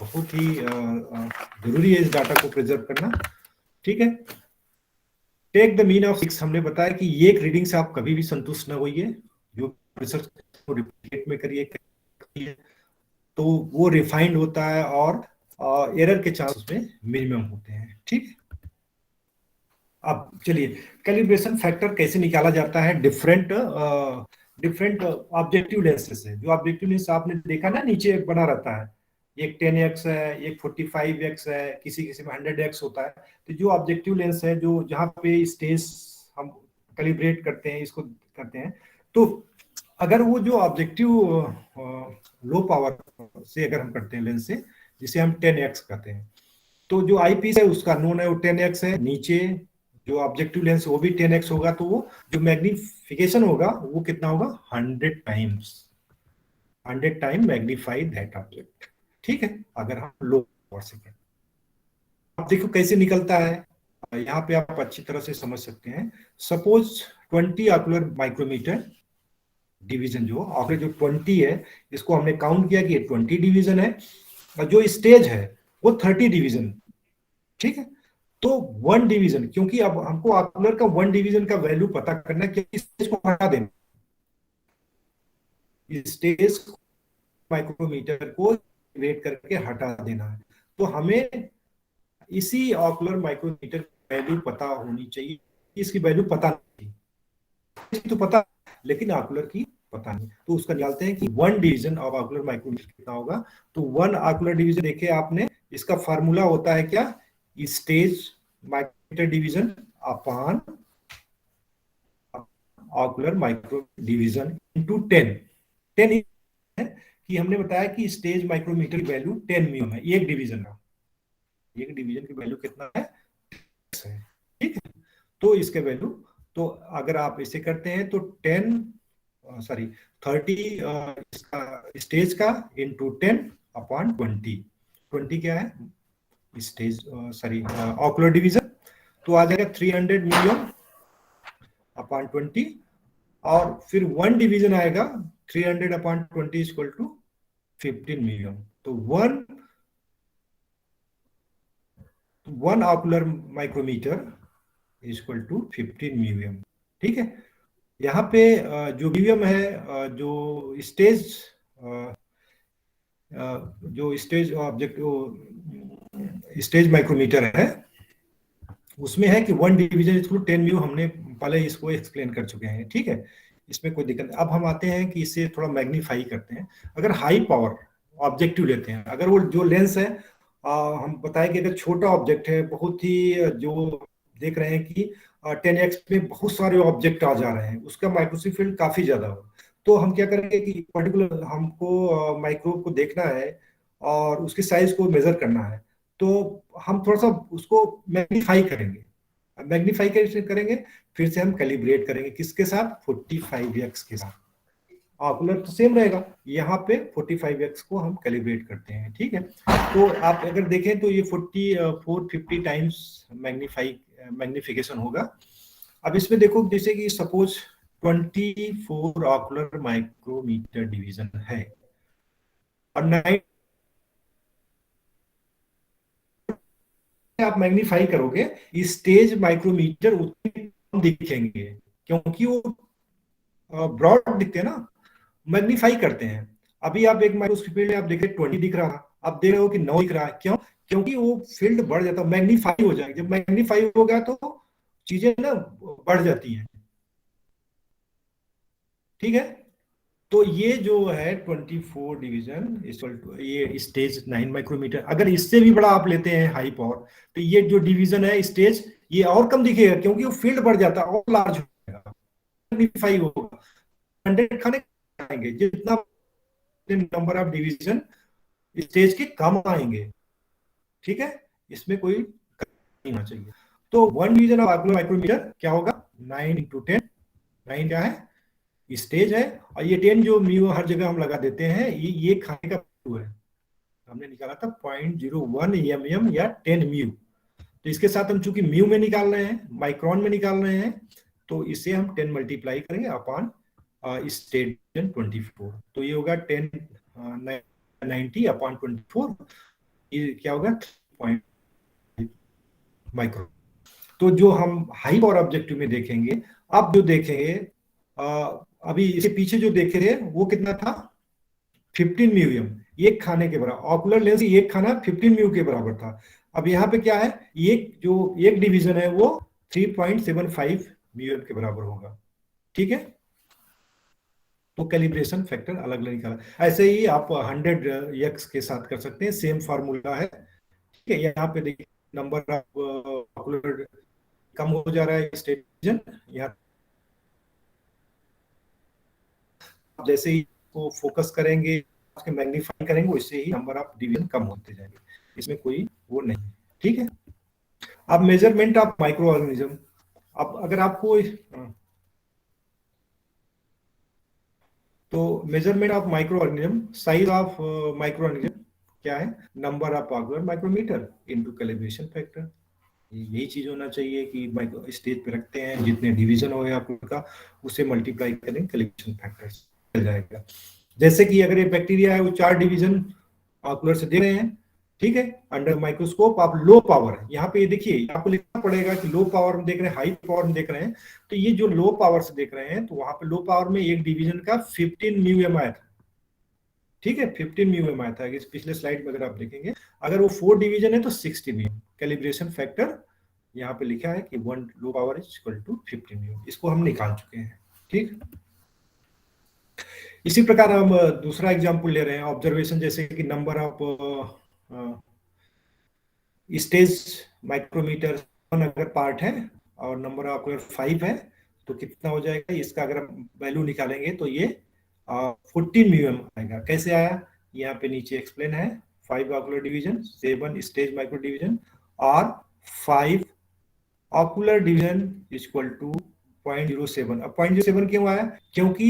बहुत ही जरूरी है इस डाटा को प्रिजर्व करना। ठीक है। टेक द मीन ऑफ 6, हमने बताया कि ये एक रीडिंग से आप कभी भी संतुष्ट न होइए, जो रिसर्च को रिपीट में करिए तो वो रिफाइंड होता है और एरर के चांस उसमें मिनिमम होते हैं। ठीक है। अब चलिए, कैलिब्रेशन फैक्टर कैसे निकाला जाता है डिफरेंट ऑब्जेक्टिव लेंसेज से। जो ऑब्जेक्टिव लेंस आपने देखा ना नीचे बना रहता है, एक 10x है, एक 45x है, किसी किसी में 100x होता है। तो जो ऑब्जेक्टिव लेंस है, जो जहाँ पे स्टेज हम कैलिब्रेट करते हैं, इसको करते हैं, तो अगर वो जो ऑब्जेक्टिव लो पावर से अगर हम करते हैं लेंस से, जिसे हम 10x कहते हैं, तो जो आई पीस है उसका नोन है वो 10x है। नीचे जो ऑब्जेक्टिव लेंस वो भी 10x होगा, तो वो जो मैग्निफिकेशन होगा वो कितना होगा, 100 टाइम मैग्नीफाई दैट ऑब्जेक्ट। ठीक है, अगर हम लो पावर से करें। अब देखो कैसे निकलता है, यहाँ पे आप अच्छी तरह से समझ सकते हैं। सपोज 20 ऑकुलर माइक्रोमीटर डिवीजन, जो ऑकुलर जो 20 है, इसको हमने काउंट किया कि ये 20 डिवीजन है, और जो स्टेज है वो 30 डिवीजन। ठीक है। तो 1 डिवीजन, क्योंकि अब हमको ऑकुलर का 1 डिवीजन का वैल्यू पता करना, क्योंकि स्टेज को हटा देना, स्टेज माइक्रोमीटर को रेट करके हटा देना है। तो हमें इसी ऑकुलर माइक्रोमीटर की वैल्यू पता होनी चाहिए। इसकी वैल्यू पता नहीं, इसकी तो पता, लेकिन ऑकुलर की पता नहीं, तो उसका निकालते हैं कि 1 डिवीजन ऑफ ऑकुलर माइक्रोमीटर कितना होगा। तो 1 ऑकुलर डिवीजन देखे आपने, इसका फार्मूला होता है क्या, stage micrometer division upon ocular micro division into 10। 10 है कि हमने बताया कि स्टेज माइक्रोमीटर की वैल्यू 10 म्यू है, एक डिवीजन का, एक डिवीजन की वैल्यू कितना है, ठीक है। तो इसके वैल्यू, तो अगर आप इसे करते हैं तो 30 स्टेज का इंटू 10 अपॉन 20 क्या है स्टेज ऑकुलर डिवीजन, तो आ जाएगा 300 मिलियन अपॉन 20, और फिर 1 डिवीजन आएगा 300 अपॉन 20 इक्वल टू 15 मिलियन। तो 1 ऑकुलर माइक्रोमीटर इक्वल टू 15 म्यूएम, ठीक है। यहाँ पे जो म्यूएम है, जो स्टेज ऑब्जेक्ट स्टेज माइक्रोमीटर है, उसमें है कि 1 डिवीजन इक्वल 10 म्यू, हमने पहले इसको एक्सप्लेन कर चुके हैं, ठीक है, इसमें कोई दिक्कत नहीं। अब हम आते हैं कि इसे थोड़ा मैग्नीफाई करते हैं। अगर हाई पावर ऑब्जेक्टिव लेते हैं, अगर वो जो लेंस है, हम बताएं कि अगर छोटा ऑब्जेक्ट है, बहुत ही जो देख रहे हैं कि 10x में बहुत सारे ऑब्जेक्ट आ जा रहे हैं, उसका माइक्रोस्कोप फील्ड काफी ज्यादा हो, तो हम क्या करेंगे कि पर्टिकुलर हमको माइक्रोब को देखना है और उसके साइज को मेजर करना है, तो हम थोड़ा सा उसको मैग्नीफाई करेंगे। मैग्नीफाई कैसे करेंगे, फिर से हम कैलिब्रेट करेंगे, किसके साथ, 45x के साथ। ऑकुलर तो सेम रहेगा, यहाँ पे 45x को हम कैलिब्रेट करते हैं, ठीक है। तो आप अगर देखें तो ये 450 टाइम्स मैग्निफिकेशन होगा। अब इसमें देखो, जैसे कि सपोज 24 ऑकुलर माइक्रोमीटर डिवीजन है और 9 आप मैग्नीफाई करोगे, स्टेज माइक्रोमीटर उतने कम दिखेंगे, क्योंकि वो ब्रॉड दिखते हैं ना, मैग्नीफाई करते हैं। अभी आप एक माइक्रोस्कोप में आप देख रहे 20 दिख रहा, आप देख रहे हो कि 9 दिख रहा है, क्यों, क्योंकि वो फील्ड बढ़ जाता है, मैग्नीफाई हो जाएगा। जब मैग्नीफाई हो गया तो चीजें ना बढ़ जाती हैं, ठीक है। तो ये जो है 24 डिवीजन इक्वल टू ये स्टेज 9 माइक्रोमीटर। अगर इससे भी बड़ा आप लेते हैं हाई पावर, तो ये जो डिवीजन है स्टेज, ये और कम दिखेगा, क्योंकि वो फील्ड बढ़ जाता है और लार्ज हो जाएगा, मैग्नीफाई होगा। 100 खाने आएंगे, जितना नंबर ऑफ डिवीजन स्टेज के कम आएंगे, ठीक है, इसमें कोई नहीं होना चाहिए। तो 1 डिवीजन ऑफ ऑकुलर माइक्रोमीटर क्या होगा, 9 × 10। 9 क्या है, स्टेज है, और ये 10 जो म्यू हर जगह हम लगा देते हैं, ये खाने का है, हमने निकाला था 0.01 mm या 10 म्यू। तो इसके साथ हम चूंकि म्यू में निकाल रहे हैं, माइक्रोन में निकाल रहे हैं, तो इसे हम 10 मल्टीप्लाई करेंगे अपॉन स्टेज 24, तो ये होगा 1090 अपॉन 24, ये क्या होगा 3 माइक्रोन। तो जो हम हाई पावर ऑब्जेक्टिव में देखेंगे, अब जो देखेंगे अभी इसके पीछे जो देखे थे वो कितना था, 15 म्यूएम, एक खाने के बराबर। ऑकुलर लेंस एक खाना 15 म्यू के बराबर था। अब यहाँ पे क्या है, एक डिवीजन है वो 3.75 म्यूएम के बराबर होगा, ठीक है। तो कैलिब्रेशन फैक्टर अलग अलग निकाला। ऐसे ही आप 100x के साथ कर सकते हैं, सेम फार्मूला है, ठीक है। यहाँ पे देखिए नंबर ऑफ ऑकुलर कम हो जा रहा है स्टेज, यहाँ जैसे ही को फोकस करेंगे, मैग्नीफाई करेंगे, उससे ही नंबर ऑफ डिवीजन कम होते जाएंगे, इसमें कोई वो नहीं, ठीक है। अब मेजरमेंट ऑफ माइक्रो ऑर्गेनिज्म, अब अगर आपको तो measurement of micro organism, size of micro organism क्या है, number of ocular micrometer into calibration factor. यही चीज होना चाहिए कि स्टेज पे रखते हैं, जितने डिवीजन हो आपका उसे मल्टीप्लाई करें, कैलिब्रेशन फैक्टर चल जाएगा। जैसे कि अगर ये बैक्टीरिया है, वो 4 डिवीजन ऑकुलर से दे रहे हैं, ठीक है, अंडर माइक्रोस्कोप आप लो पावर, यहाँ पे देखिए आपको लिखना पड़ेगा कि लो पावर में देख रहे हैं, हाई पावर में देख रहे हैं। तो ये जो लो पावर से देख रहे हैं, तो वहां पे लो पावर में एक डिवीजन का 15 म्यूएम आया था, ठीक है, 15 म्यूएम आया था। इस पिछले स्लाइड में अगर आप देखेंगे, अगर वो 4 डिवीजन है तो 60 म्यूएम। कैलिब्रेशन फैक्टर यहाँ पे लिखा है कि 1 low power is equal to 15 mu m, इसको हम निकाल चुके हैं, ठीक। इसी प्रकार हम दूसरा एग्जांपल ले रहे हैं, ऑब्जर्वेशन, जैसे कि नंबर ऑफ स्टेज माइक्रोमीटर अगर पार्ट है और नंबर ऑफ अगर 5 है तो कितना हो जाएगा, इसका अगर हम वैल्यू निकालेंगे तो ये 14 म्यूएम आएगा। कैसे आया, यहाँ पे नीचे एक्सप्लेन है। 5 ocular division, 7 stage micro division और 5 ऑकुलर डिवीजन इक्वल टू 0.07। अब 0.07 क्यों आया, क्योंकि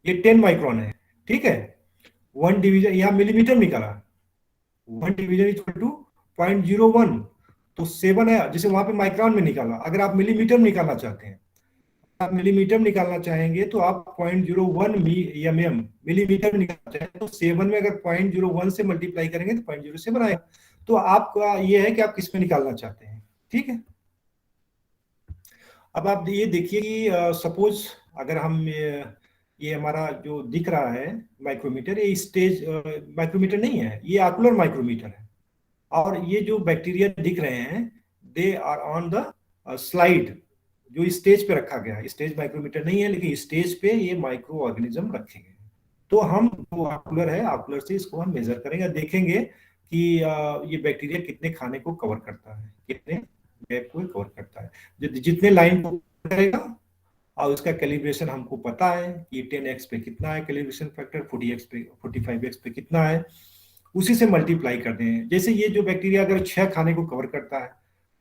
ये 10 माइक्रोन है, ठीक है। 1 डिवीजन यहाँ मिलीमीटर निकाला, 1 डिवीजन इक्वल टू 0.01, तो 7 है, जैसे वहां पे माइक्रोन में निकाला। अगर आप मिलीमीटर में निकालना चाहते हैं, आप मिलीमीटर में निकालना चाहेंगे तो आप 0.01 mm मिलीमीटर में निकालना चाहेंगे तो 7 में अगर 0.01 से मल्टीप्लाई करेंगे तो 0.07 आएगा। तो आपका ये है कि आप किस में निकालना चाहते हैं, ठीक है। अब आप ये देखिए कि सपोज अगर हम ये हमारा जो दिख रहा है माइक्रोमीटर, ये स्टेज माइक्रोमीटर नहीं है, ये ऑकुलर माइक्रोमीटर है। और ये जो बैक्टीरिया दिख रहे हैं they are on the slide, जो स्टेज पे रखा गया है। स्टेज माइक्रोमीटर नहीं है, लेकिन स्टेज पे ये माइक्रो ऑर्गेनिज्म रखे गए। तो हम जो ऑकुलर है, ऑकुलर से इसको हम मेजर करेंगे, देखेंगे कि ये बैक्टीरिया कितने खाने को कवर करता है, कितने गैप को कवर करता है। जितने लाइन को करेगा और उसका कैलिब्रेशन हमको पता है कि 10x पे कितना है कैलिब्रेशन फैक्टर, 40x पे 45x पे कितना है, उसी से मल्टीप्लाई करते हैं। जैसे ये जो बैक्टीरिया अगर 6 खाने को कवर करता है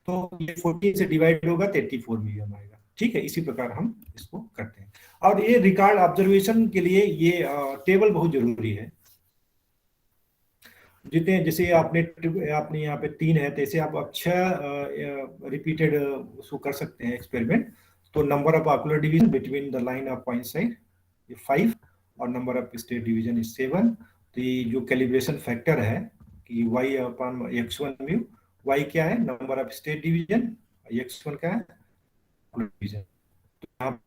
तो ये 14 से डिवाइड होगा तो 84 मिलियन आएगा, ठीक है। इसी प्रकार हम इसको करते हैं। और ये रिकॉर्ड ऑब्जर्वेशन के लिए ये टेबल बहुत जरूरी है। जितने जैसे आपने यहाँ पे 3 है, तो ऐसे आप 6 रिपीटेड उसको कर सकते हैं एक्सपेरिमेंट। तो number of ocular division between the line of point side 5 और number of stage division is 7। तो ये जो कैलिब्रेशन फैक्टर है कि y upon x1 mu, y क्या है number of stage division, x1 क्या है डिवीजन। तो यहाँ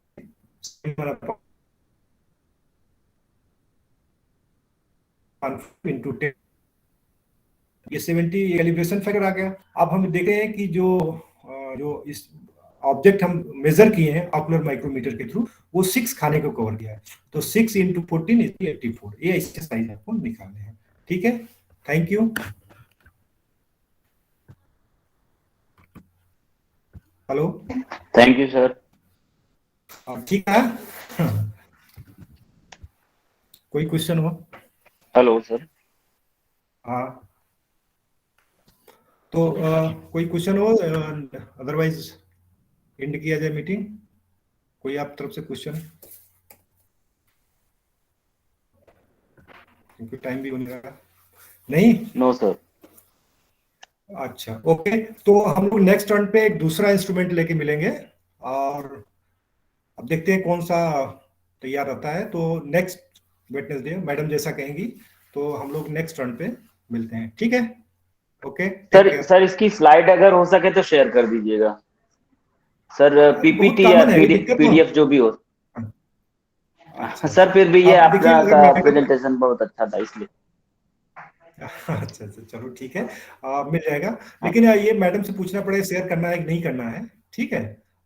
इंटू 10 ये 70 कैलिब्रेशन फैक्टर आ गया। अब हम देख रहे हैं कि जो इस ऑब्जेक्ट हम मेजर किए हैं ऑकुलर माइक्रोमीटर के थ्रू, वो 6 खाने को कवर किया है। तो 6 × 14 = 84। ये इसके साइज आपको निकालने हैं, ठीक है। Thank you. Hello, thank you sir. ठीक है। कोई क्वेश्चन हो? Hello sir. हाँ, तो कोई क्वेश्चन हो, अदरवाइज एंड किया जाए मीटिंग। कोई आप तरफ से क्वेश्चन? क्योंकि टाइम भी होने लगा। नहीं? No sir. अच्छा, ओके। तो हम लोग नेक्स्ट टर्न पे एक दूसरा इंस्ट्रूमेंट लेके मिलेंगे और अब देखते हैं कौन सा तैयार रहता है। तो नेक्स्ट वेडनेसडे मैडम जैसा कहेंगी तो हम लोग नेक्स्ट टर्न पे मिलते हैं, ठीक है। ओके सर इसकी स्लाइड अगर हो सके तो शेयर कर दीजिएगा सर, पीपीटी या पीडीएफ जो भी हो। सर फिर भी ये आपका प्रेजेंटेशन बहुत अच्छा था इसलिए। अच्छा, चलो ठीक है, मिल जाएगा। लेकिन ये मैडम से पूछना पड़ेगा शेयर करना है कि नहीं करना है, ठीक है।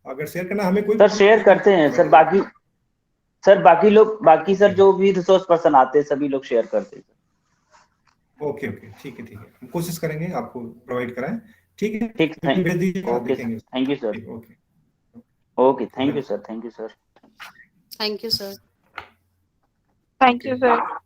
अगर शेयर करना हमें कोई सर शेयर करते हैं सर, बाकी सर जो भी रिसोर्स पर्सन आते हैं सभी लोग शेयर करते हैं। ओके, ठीक है, हम कोशिश करेंगे आपको प्रोवाइड कराएं, ठीक है। ठीक, okay, thank you sir. Okay, thank you sir. Thank you sir. Thank you sir.